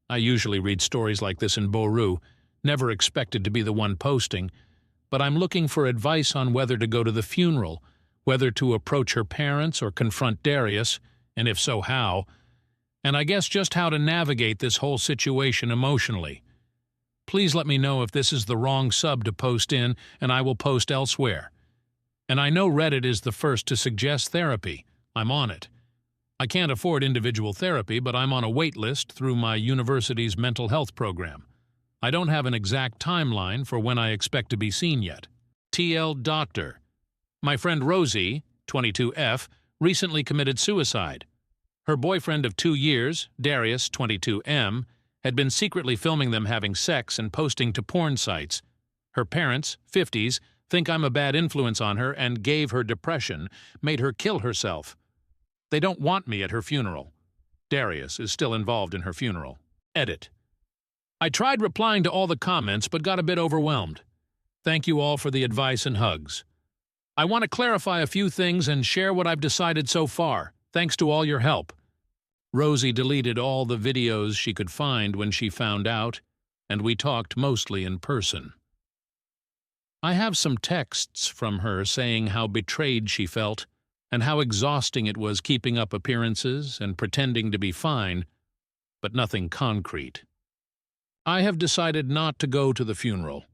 I usually read stories like this in Boru, never expected to be the one posting, but I'm looking for advice on whether to go to the funeral, whether to approach her parents or confront Darius, and if so, how, and I guess just how to navigate this whole situation emotionally. Please let me know if this is the wrong sub to post in, and I will post elsewhere. And I know Reddit is the first to suggest therapy. I'm on it. I can't afford individual therapy, but I'm on a wait list through my university's mental health program. I don't have an exact timeline for when I expect to be seen yet. TL Doctor. My friend Rosie, 22F, recently committed suicide. Her boyfriend of 2 years, Darius, 22M, had been secretly filming them having sex and posting to porn sites. Her parents, 50s, think I'm a bad influence on her and gave her depression, made her kill herself. They don't want me at her funeral. Darius is still involved in her funeral. Edit. I tried replying to all the comments but got a bit overwhelmed. Thank you all for the advice and hugs. I want to clarify a few things and share what I've decided so far, thanks to all your help. Rosie deleted all the videos she could find when she found out, and we talked mostly in person. I have some texts from her saying how betrayed she felt and how exhausting it was keeping up appearances and pretending to be fine, but nothing concrete. I have decided not to go to the funeral.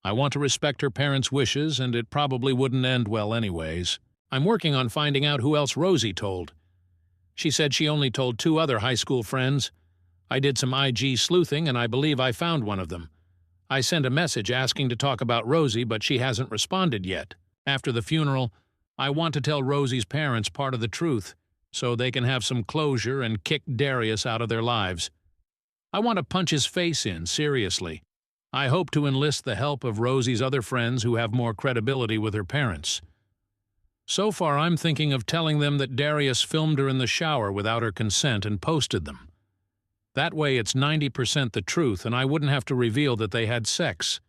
I want to respect her parents' wishes, and it probably wouldn't end well anyways. I'm working on finding out who else Rosie told. She said she only told 2 other high school friends. I did some IG sleuthing, and I believe I found one of them. I sent a message asking to talk about Rosie, but she hasn't responded yet. After the funeral, I want to tell Rosie's parents part of the truth, so they can have some closure and kick Darius out of their lives. I want to punch his face in, seriously. I hope to enlist the help of Rosie's other friends who have more credibility with her parents. So far, I'm thinking of telling them that Darius filmed her in the shower without her consent and posted them. That way it's 90% the truth, and I wouldn't have to reveal that they had sex.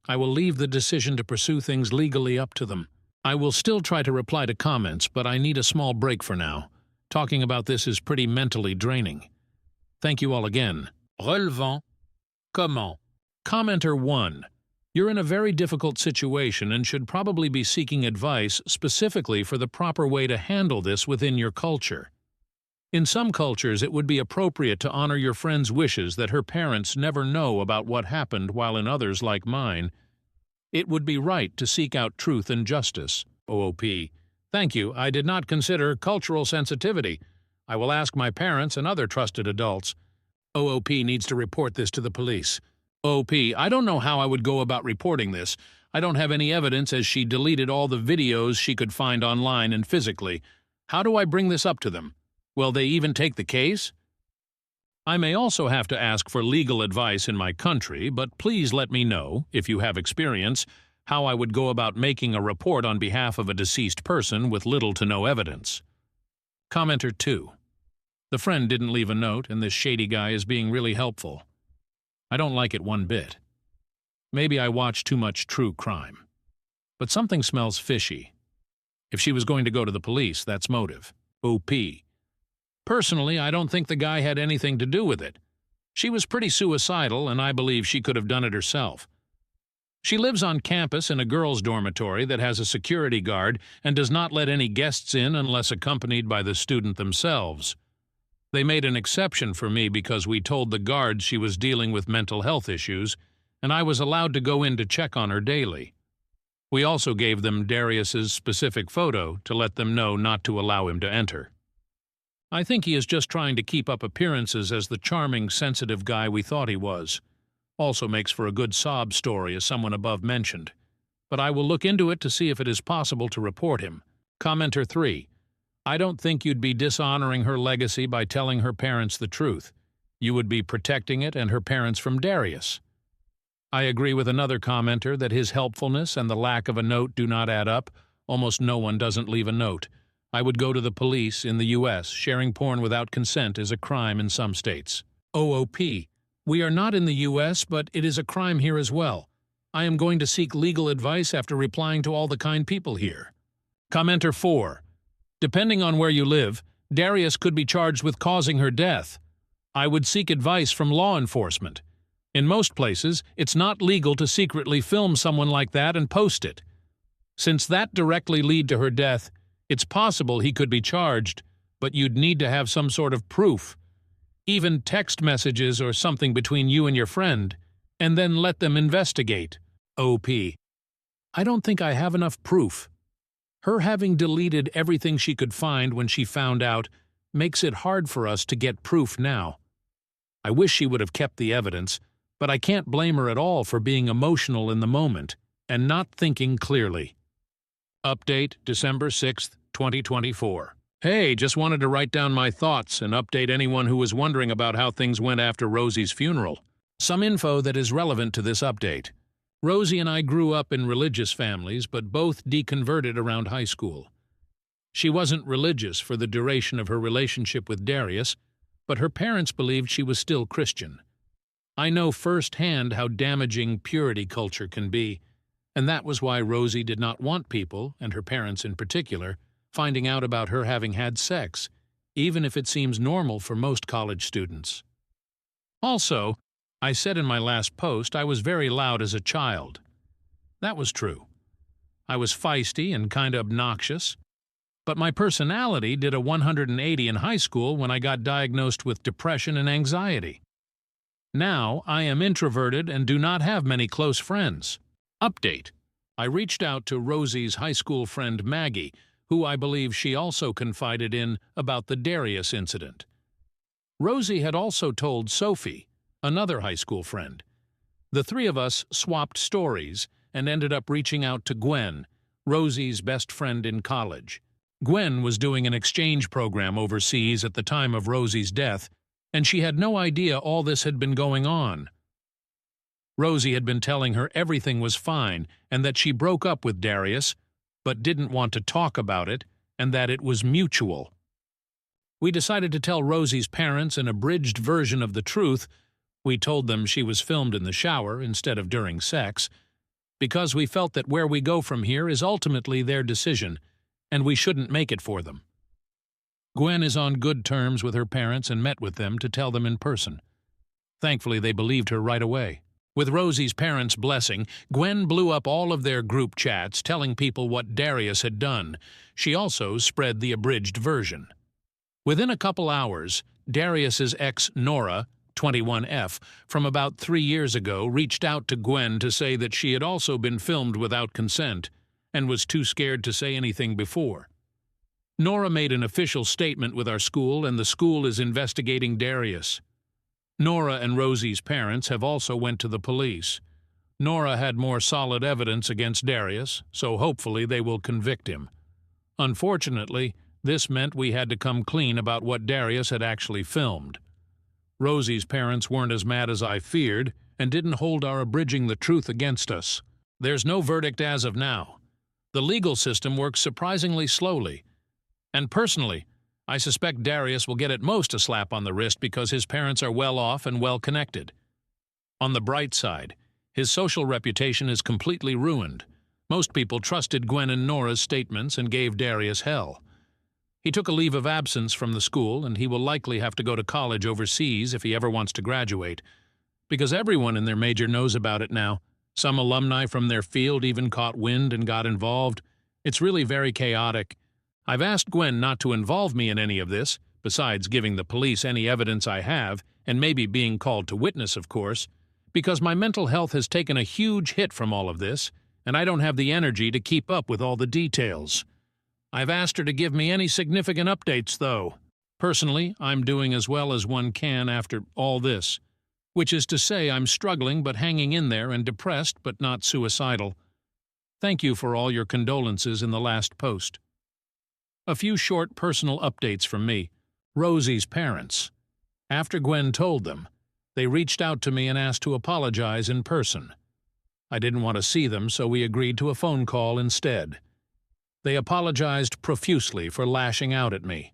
I will leave the decision to pursue things legally up to them. I will still try to reply to comments, but I need a small break for now. Talking about this is pretty mentally draining. Thank you all again. Relevant. Comment. Commenter 1. You're in a very difficult situation and should probably be seeking advice specifically for the proper way to handle this within your culture. In some cultures, it would be appropriate to honor your friend's wishes that her parents never know about what happened, while in others, like mine, it would be right to seek out truth and justice. OOP. Thank you. I did not consider cultural sensitivity. I will ask my parents and other trusted adults. OOP needs to report this to the police. OP, I don't know how I would go about reporting this. I don't have any evidence, as she deleted all the videos she could find online and physically. How do I bring this up to them? Will they even take the case? I may also have to ask for legal advice in my country, but please let me know, if you have experience, how I would go about making a report on behalf of a deceased person with little to no evidence. Commenter 2. The friend didn't leave a note, and this shady guy is being really helpful. I don't like it one bit. Maybe I watch too much true crime. But something smells fishy. If she was going to go to the police, that's motive. OP. Personally, I don't think the guy had anything to do with it. She was pretty suicidal, and I believe she could have done it herself. She lives on campus in a girls' dormitory that has a security guard and does not let any guests in unless accompanied by the student themselves. They made an exception for me because we told the guards she was dealing with mental health issues, and I was allowed to go in to check on her daily. We also gave them Darius's specific photo to let them know not to allow him to enter. I think he is just trying to keep up appearances as the charming, sensitive guy we thought he was. Also makes for a good sob story, as someone above mentioned. But I will look into it to see if it is possible to report him. Commenter 3. I don't think you'd be dishonoring her legacy by telling her parents the truth. You would be protecting it and her parents from Darius. I agree with another commenter that his helpfulness and the lack of a note do not add up. Almost no one doesn't leave a note. I would go to the police in the U.S. Sharing porn without consent is a crime in some states. OOP. We are not in the U.S., but it is a crime here as well. I am going to seek legal advice after replying to all the kind people here. Commenter 4. Depending on where you live, Darius could be charged with causing her death. I would seek advice from law enforcement. In most places, it's not legal to secretly film someone like that and post it. Since that directly lead to her death, it's possible he could be charged, but you'd need to have some sort of proof. Even text messages or something between you and your friend, and then let them investigate. OP. I don't think I have enough proof. Her having deleted everything she could find when she found out makes it hard for us to get proof now. I wish she would have kept the evidence, but I can't blame her at all for being emotional in the moment and not thinking clearly. Update December 6th, 2024. Hey, just wanted to write down my thoughts and update anyone who was wondering about how things went after Rosie's funeral. Some info that is relevant to this update. Rosie and I grew up in religious families, but both deconverted around high school. She wasn't religious for the duration of her relationship with Darius, but her parents believed she was still Christian. I know firsthand how damaging purity culture can be, and that was why Rosie did not want people, and her parents in particular, finding out about her having had sex, even if it seems normal for most college students. Also, I said in my last post I was very loud as a child. That was true. I was feisty and kind of obnoxious, but my personality did a 180 in high school when I got diagnosed with depression and anxiety. Now I am introverted and do not have many close friends. Update. I reached out to Rosie's high school friend Maggie, who I believe she also confided in about the Darius incident. Rosie had also told Sophie, another high school friend. The three of us swapped stories and ended up reaching out to Gwen, Rosie's best friend in college. Gwen was doing an exchange program overseas at the time of Rosie's death, and she had no idea all this had been going on. Rosie had been telling her everything was fine and that she broke up with Darius, but didn't want to talk about it, and that it was mutual. We decided to tell Rosie's parents an abridged version of the truth. We told them she was filmed in the shower instead of during sex, because we felt that where we go from here is ultimately their decision, and we shouldn't make it for them. Gwen is on good terms with her parents and met with them to tell them in person. Thankfully, they believed her right away. With Rosie's parents' blessing, Gwen blew up all of their group chats telling people what Darius had done. She also spread the abridged version. Within a couple hours, Darius's ex Nora, 21F, from about 3 years ago, reached out to Gwen to say that she had also been filmed without consent and was too scared to say anything before. Nora made an official statement with our school, and the school is investigating Darius. Nora and Rosie's parents have also went to the police. Nora had more solid evidence against Darius, so hopefully they will convict him. Unfortunately, this meant we had to come clean about what Darius had actually filmed. Rosie's parents weren't as mad as I feared and didn't hold our abridging the truth against us. There's no verdict as of now. The legal system works surprisingly slowly. And personally, I suspect Darius will get at most a slap on the wrist because his parents are well off and well connected. On the bright side, his social reputation is completely ruined. Most people trusted Gwen and Nora's statements and gave Darius hell. He took a leave of absence from the school, and he will likely have to go to college overseas if he ever wants to graduate, because everyone in their major knows about it now. Some alumni from their field even caught wind and got involved. It's really very chaotic. I've asked Gwen not to involve me in any of this, besides giving the police any evidence I have, and maybe being called to witness, of course, because my mental health has taken a huge hit from all of this, and I don't have the energy to keep up with all the details. I've asked her to give me any significant updates, though. Personally, I'm doing as well as one can after all this, which is to say I'm struggling but hanging in there and depressed but not suicidal. Thank you for all your condolences in the last post. A few short personal updates from me. Rosie's parents. After Gwen told them, they reached out to me and asked to apologize in person. I didn't want to see them, so we agreed to a phone call instead. They apologized profusely for lashing out at me.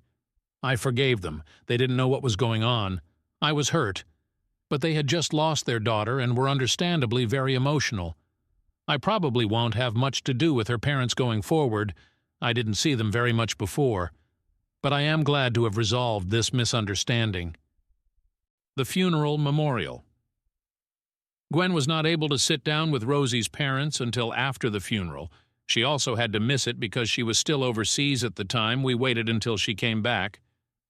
I forgave them. They didn't know what was going on. I was hurt. But they had just lost their daughter and were understandably very emotional. I probably won't have much to do with her parents going forward. I didn't see them very much before. But I am glad to have resolved this misunderstanding. The funeral memorial. Gwen was not able to sit down with Rosie's parents until after the funeral. She also had to miss it because she was still overseas at the time. We waited until she came back.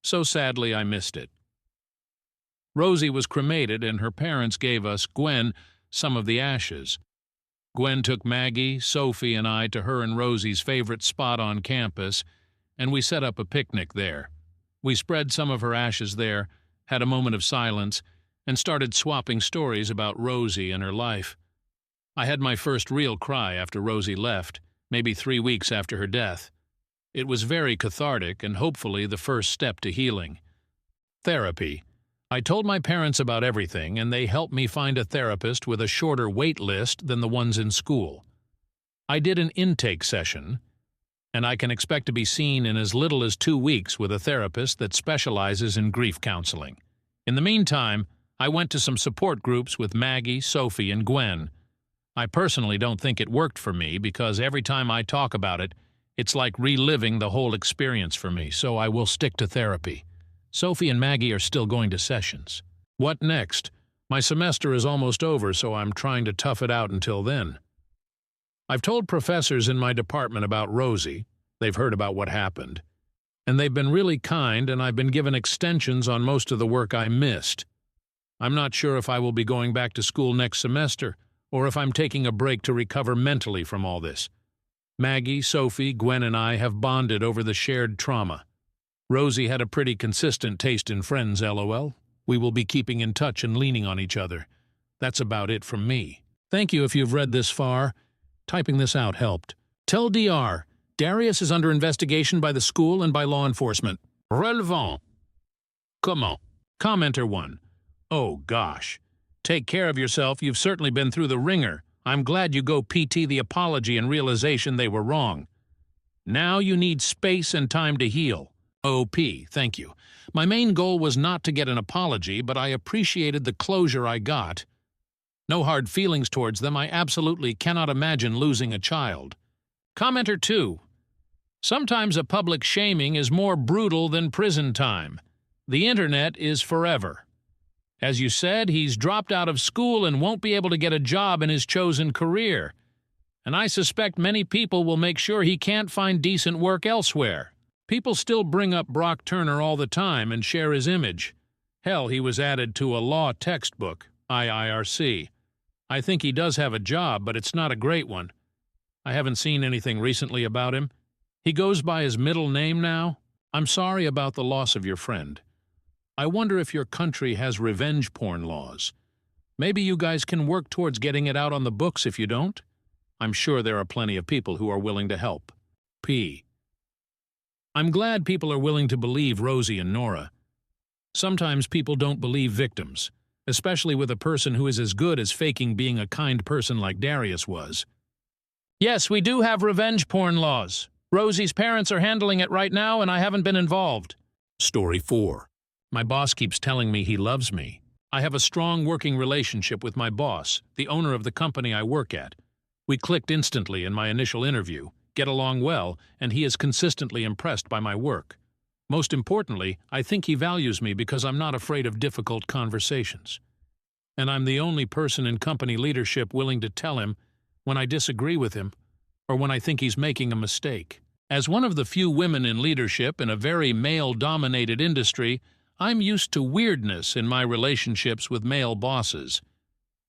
So sadly, I missed it. Rosie was cremated, and her parents gave us, Gwen, some of the ashes. Gwen took Maggie, Sophie, and I to her and Rosie's favorite spot on campus, and we set up a picnic there. We spread some of her ashes there, had a moment of silence, and started swapping stories about Rosie and her life. I had my first real cry after Rosie left, maybe 3 weeks after her death. It was very cathartic and hopefully the first step to healing. Therapy. I told my parents about everything, and they helped me find a therapist with a shorter wait list than the ones in school. I did an intake session, and I can expect to be seen in as little as 2 weeks with a therapist that specializes in grief counseling. In the meantime, I went to some support groups with Maggie, Sophie, and Gwen. I personally don't think it worked for me because every time I talk about it, it's like reliving the whole experience for me, so I will stick to therapy. Sophie and Maggie are still going to sessions. What next? My semester is almost over, so I'm trying to tough it out until then. I've told professors in my department about Rosie. They've heard about what happened. And they've been really kind, and I've been given extensions on most of the work I missed. I'm not sure if I will be going back to school next semester, or if I'm taking a break to recover mentally from all this. Maggie, Sophie, Gwen, and I have bonded over the shared trauma. Rosie had a pretty consistent taste in friends, LOL. We will be keeping in touch and leaning on each other. That's about it from me. Thank you if you've read this far. Typing this out helped. Tell DR, Darius is under investigation by the school and by law enforcement. Relevant. Comment. Commenter 1. Oh gosh. Take care of yourself, you've certainly been through the ringer. I'm glad you go PT the apology and realization they were wrong. Now you need space and time to heal. OP, thank you. My main goal was not to get an apology, but I appreciated the closure I got. No hard feelings towards them, I absolutely cannot imagine losing a child. Commenter 2. Sometimes a public shaming is more brutal than prison time. The internet is forever. As you said, he's dropped out of school and won't be able to get a job in his chosen career. And I suspect many people will make sure he can't find decent work elsewhere. People still bring up Brock Turner all the time and share his image. Hell, he was added to a law textbook, IIRC. I think he does have a job, but it's not a great one. I haven't seen anything recently about him. He goes by his middle name now. I'm sorry about the loss of your friend. I wonder if your country has revenge porn laws. Maybe you guys can work towards getting it out on the books if you don't. I'm sure there are plenty of people who are willing to help. P. I'm glad people are willing to believe Rosie and Nora. Sometimes people don't believe victims, especially with a person who is as good as faking being a kind person like Darius was. Yes, we do have revenge porn laws. Rosie's parents are handling it right now, and I haven't been involved. Story 4. My boss keeps telling me he loves me. I have a strong working relationship with my boss, the owner of the company I work at. We clicked instantly in my initial interview, get along well, and he is consistently impressed by my work. Most importantly, I think he values me because I'm not afraid of difficult conversations. And I'm the only person in company leadership willing to tell him when I disagree with him or when I think he's making a mistake. As one of the few women in leadership in a very male-dominated industry, I'm used to weirdness in my relationships with male bosses.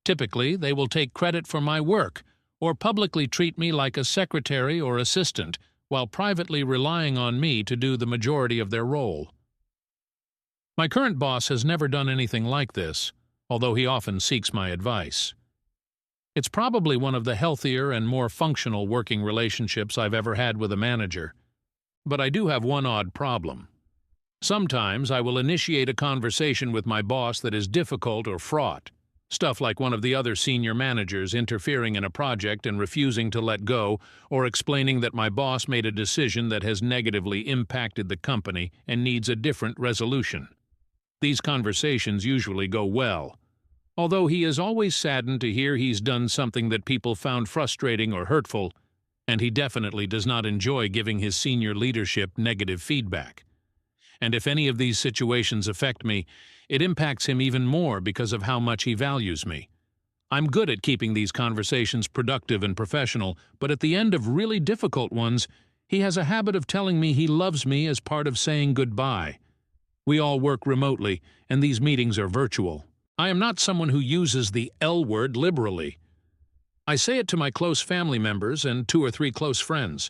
Typically, they will take credit for my work or publicly treat me like a secretary or assistant while privately relying on me to do the majority of their role. My current boss has never done anything like this, although he often seeks my advice. It's probably one of the healthier and more functional working relationships I've ever had with a manager. But I do have one odd problem. Sometimes I will initiate a conversation with my boss that is difficult or fraught. Stuff like one of the other senior managers interfering in a project and refusing to let go, or explaining that my boss made a decision that has negatively impacted the company and needs a different resolution. These conversations usually go well, although he is always saddened to hear he's done something that people found frustrating or hurtful, and he definitely does not enjoy giving his senior leadership negative feedback. And if any of these situations affect me, it impacts him even more because of how much he values me. I'm good at keeping these conversations productive and professional, but at the end of really difficult ones, he has a habit of telling me he loves me as part of saying goodbye. We all work remotely, and these meetings are virtual. I am not someone who uses the L word liberally. I say it to my close family members and 2 or 3 close friends.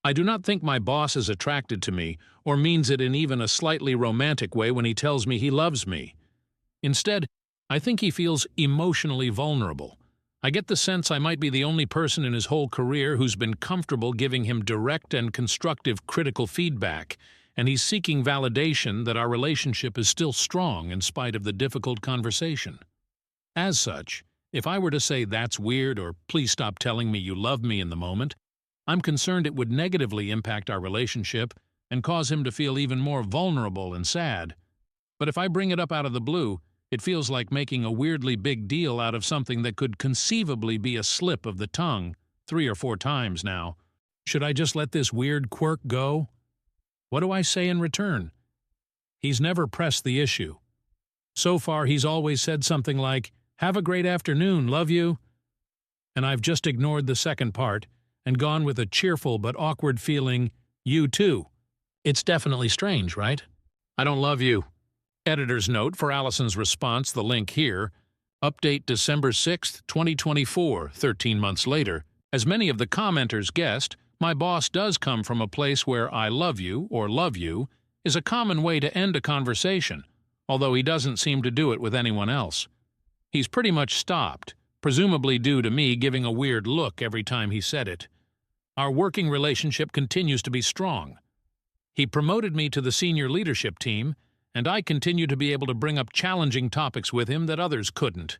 I do not think my boss is attracted to me or means it in even a slightly romantic way when he tells me he loves me. Instead, I think he feels emotionally vulnerable. I get the sense I might be the only person in his whole career who's been comfortable giving him direct and constructive critical feedback, and he's seeking validation that our relationship is still strong in spite of the difficult conversation. As such, if I were to say that's weird or please stop telling me you love me in the moment, I'm concerned it would negatively impact our relationship and cause him to feel even more vulnerable and sad. But if I bring it up out of the blue, it feels like making a weirdly big deal out of something that could conceivably be a slip of the tongue 3 or 4 times now. Should I just let this weird quirk go? What do I say in return? He's never pressed the issue. So far, he's always said something like, "Have a great afternoon, love you." And I've just ignored the second part and gone with a cheerful but awkward feeling, "You too." It's definitely strange, right? I don't love you. Editor's note for Allison's response, the link here. Update December 6, 2024, 13 months later. As many of the commenters guessed, my boss does come from a place where "I love you" or "love you" is a common way to end a conversation, although he doesn't seem to do it with anyone else. He's pretty much stopped, presumably due to me giving a weird look every time he said it. Our working relationship continues to be strong. He promoted me to the senior leadership team, and I continue to be able to bring up challenging topics with him that others couldn't.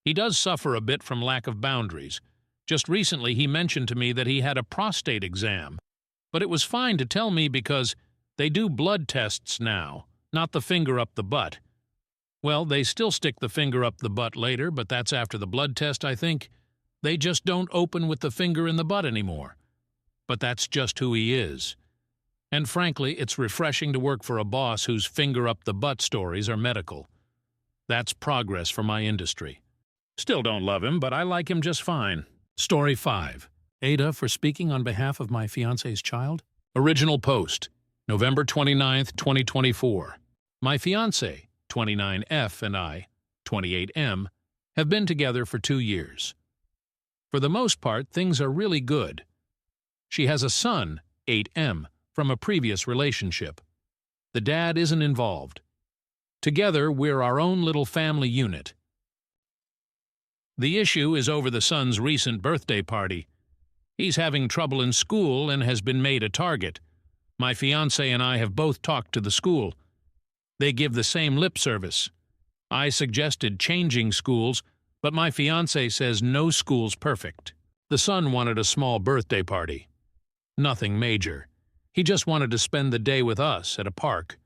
He does suffer a bit from lack of boundaries. Just recently he mentioned to me that he had a prostate exam, but it was fine to tell me because they do blood tests now, not the finger up the butt. Well, they still stick the finger up the butt later, but that's after the blood test, I think. They just don't open with the finger in the butt anymore. But that's just who he is. And frankly, it's refreshing to work for a boss whose finger-up-the-butt stories are medical. That's progress for my industry. Still don't love him, but I like him just fine. Story 5. Ada for speaking on behalf of my fiancé's child? Original post, November 29, 2024. My fiancé, 29F, and I, 28M, have been together for 2 years. For the most part, things are really good. She has a son, 8M, from a previous relationship. The dad isn't involved. Together, we're our own little family unit. The issue is over the son's recent birthday party. He's having trouble in school and has been made a target. My fiancé and I have both talked to the school. They give the same lip service. I suggested changing schools, but my fiancé says no school's perfect. The son wanted a small birthday party. Nothing major. He just wanted to spend the day with us at a park.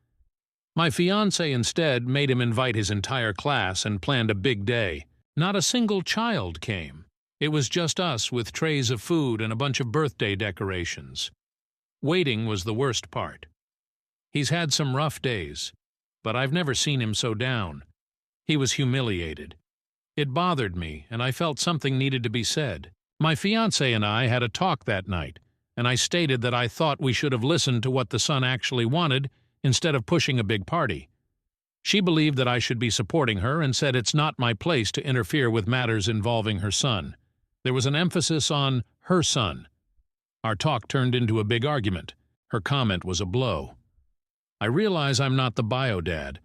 My fiancé instead made him invite his entire class and planned a big day. Not a single child came. It was just us with trays of food and a bunch of birthday decorations. Waiting was the worst part. He's had some rough days, but I've never seen him so down. He was humiliated. It bothered me, and I felt something needed to be said. My fiancé and I had a talk that night, and I stated that I thought we should have listened to what the son actually wanted instead of pushing a big party. She believed that I should be supporting her and said it's not my place to interfere with matters involving her son. There was an emphasis on her son. Our talk turned into a big argument. Her comment was a blow. I realize I'm not the bio dad,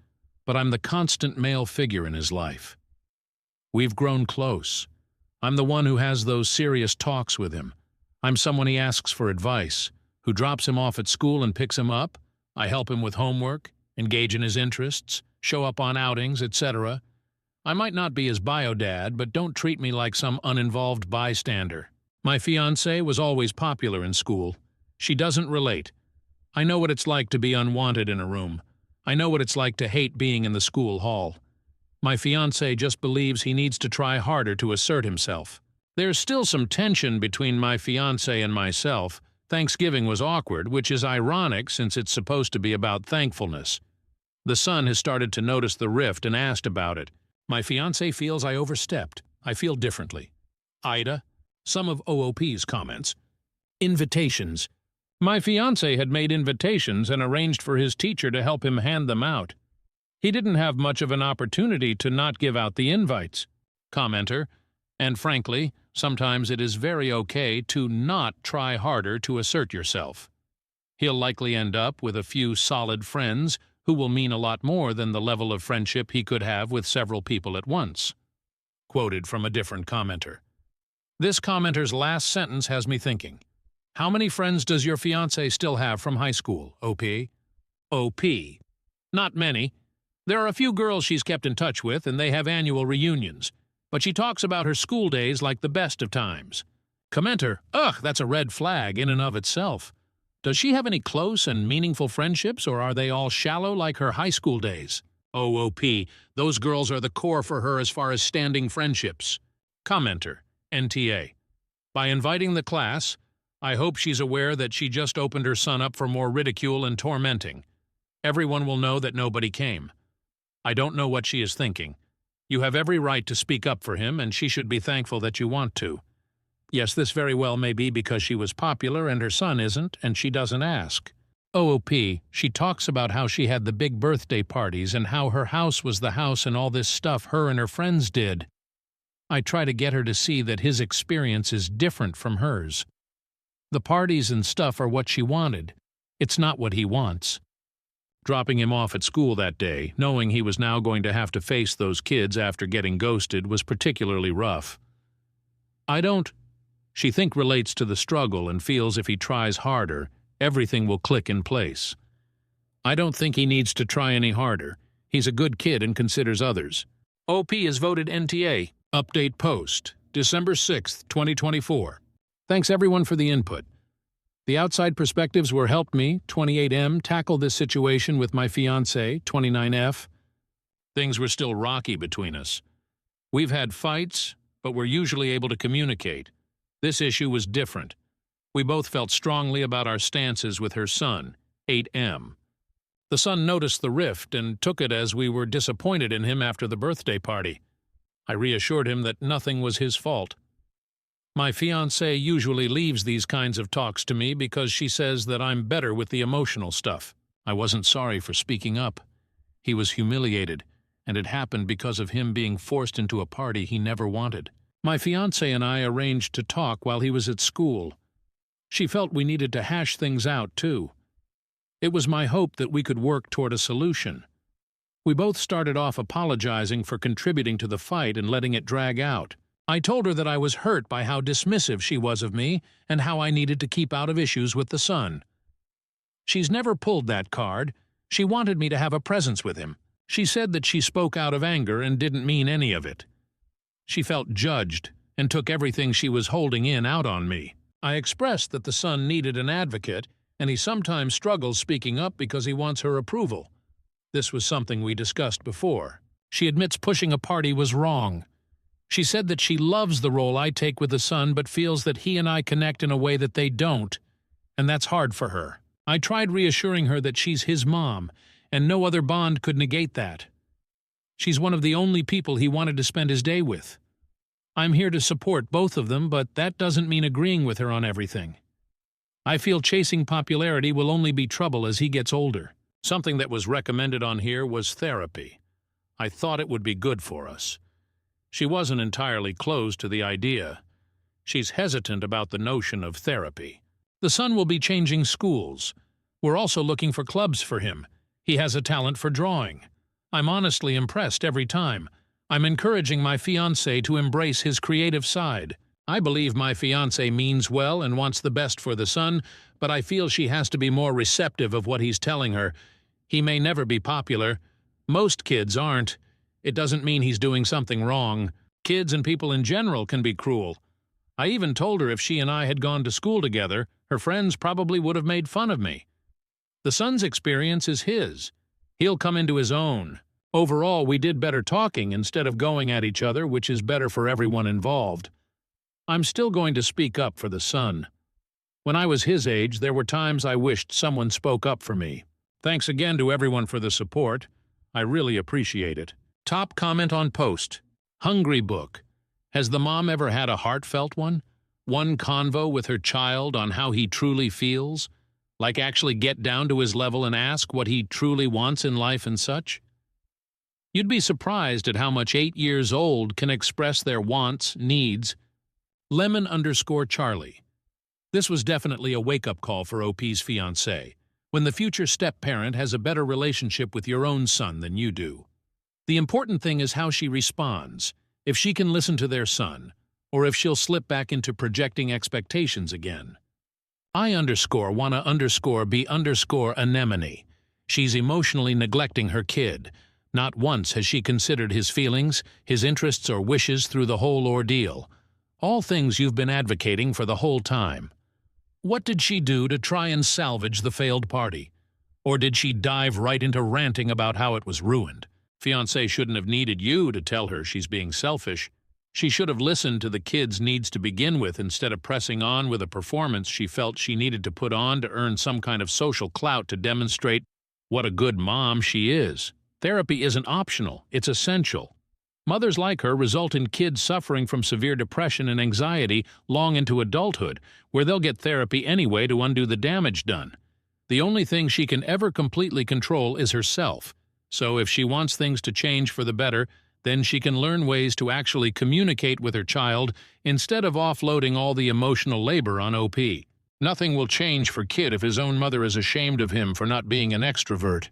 but I'm the constant male figure in his life. We've grown close. I'm the one who has those serious talks with him. I'm someone he asks for advice, who drops him off at school and picks him up. I help him with homework, engage in his interests, show up on outings, etc. I might not be his bio dad, but don't treat me like some uninvolved bystander. My fiancée was always popular in school. She doesn't relate. I know what it's like to be unwanted in a room. I know what it's like to hate being in the school hall. My fiancé just believes he needs to try harder to assert himself. There's still some tension between my fiancé and myself. Thanksgiving was awkward, which is ironic since it's supposed to be about thankfulness. The son has started to notice the rift and asked about it. My fiancé feels I overstepped. I feel differently. Ida, some of OOP's comments. Invitations. My fiancé had made invitations and arranged for his teacher to help him hand them out. He didn't have much of an opportunity to not give out the invites. Commenter, and frankly, sometimes it is very okay to not try harder to assert yourself. He'll likely end up with a few solid friends who will mean a lot more than the level of friendship he could have with several people at once. Quoted from a different commenter. This commenter's last sentence has me thinking. How many friends does your fiancé still have from high school, OP? OP. Not many. There are a few girls she's kept in touch with, and they have annual reunions. But she talks about her school days like the best of times. Commenter, ugh, that's a red flag in and of itself. Does she have any close and meaningful friendships, or are they all shallow like her high school days? OOP, those girls are the core for her as far as standing friendships. Commenter, NTA. By inviting the class, I hope she's aware that she just opened her son up for more ridicule and tormenting. Everyone will know that nobody came. I don't know what she is thinking. You have every right to speak up for him, and she should be thankful that you want to. Yes, this very well may be because she was popular and her son isn't, and she doesn't ask. OOP, she talks about how she had the big birthday parties and how her house was the house and all this stuff her and her friends did. I try to get her to see that his experience is different from hers. The parties and stuff are what she wanted. It's not what he wants. Dropping him off at school that day, knowing he was now going to have to face those kids after getting ghosted, was particularly rough. She relates to the struggle and feels if he tries harder, everything will click in place. I don't think he needs to try any harder. He's a good kid and considers others. OP is voted NTA. Update post, December 6, 2024. Thanks everyone for the input. The outside perspectives were helped me, 28M, tackle this situation with my fiancé, 29F. Things were still rocky between us. We've had fights, but we're usually able to communicate. This issue was different. We both felt strongly about our stances with her son, 8M. The son noticed the rift and took it as we were disappointed in him after the birthday party. I reassured him that nothing was his fault. My fiancée usually leaves these kinds of talks to me because she says that I'm better with the emotional stuff. I wasn't sorry for speaking up. He was humiliated, and it happened because of him being forced into a party he never wanted. My fiancée and I arranged to talk while he was at school. She felt we needed to hash things out, too. It was my hope that we could work toward a solution. We both started off apologizing for contributing to the fight and letting it drag out. I told her that I was hurt by how dismissive she was of me and how I needed to keep out of issues with the son. She's never pulled that card. She wanted me to have a presence with him. She said that she spoke out of anger and didn't mean any of it. She felt judged and took everything she was holding in out on me. I expressed that the son needed an advocate, and he sometimes struggles speaking up because he wants her approval. This was something we discussed before. She admits pushing a party was wrong. She said that she loves the role I take with the son but feels that he and I connect in a way that they don't, and that's hard for her. I tried reassuring her that she's his mom, and no other bond could negate that. She's one of the only people he wanted to spend his day with. I'm here to support both of them, but that doesn't mean agreeing with her on everything. I feel chasing popularity will only be trouble as he gets older. Something that was recommended on here was therapy. I thought it would be good for us. She wasn't entirely closed to the idea. She's hesitant about the notion of therapy. The son will be changing schools. We're also looking for clubs for him. He has a talent for drawing. I'm honestly impressed every time. I'm encouraging my fiancé to embrace his creative side. I believe my fiancé means well and wants the best for the son, but I feel she has to be more receptive of what he's telling her. He may never be popular. Most kids aren't. It doesn't mean he's doing something wrong. Kids and people in general can be cruel. I even told her if she and I had gone to school together, her friends probably would have made fun of me. The son's experience is his. He'll come into his own. Overall, we did better talking instead of going at each other, which is better for everyone involved. I'm still going to speak up for the son. When I was his age, there were times I wished someone spoke up for me. Thanks again to everyone for the support. I really appreciate it. Top comment on post. Hungry Book. Has the mom ever had a heartfelt one? One convo with her child on how he truly feels? Like actually get down to his level and ask what he truly wants in life and such? You'd be surprised at how much 8 years old can express their wants, needs. Lemon_Charlie. This was definitely a wake-up call for OP's fiancé, when the future step-parent has a better relationship with your own son than you do. The important thing is how she responds, if she can listen to their son, or if she'll slip back into projecting expectations again. I_wanna_be_anemone. She's emotionally neglecting her kid. Not once has she considered his feelings, his interests or wishes through the whole ordeal. All things you've been advocating for the whole time. What did she do to try and salvage the failed party? Or did she dive right into ranting about how it was ruined? Fiancé shouldn't have needed you to tell her she's being selfish. She should have listened to the kid's needs to begin with instead of pressing on with a performance she felt she needed to put on to earn some kind of social clout to demonstrate what a good mom she is. Therapy isn't optional, it's essential. Mothers like her result in kids suffering from severe depression and anxiety long into adulthood, where they'll get therapy anyway to undo the damage done. The only thing she can ever completely control is herself. So if she wants things to change for the better, then she can learn ways to actually communicate with her child instead of offloading all the emotional labor on OP. Nothing will change for Kid if his own mother is ashamed of him for not being an extrovert.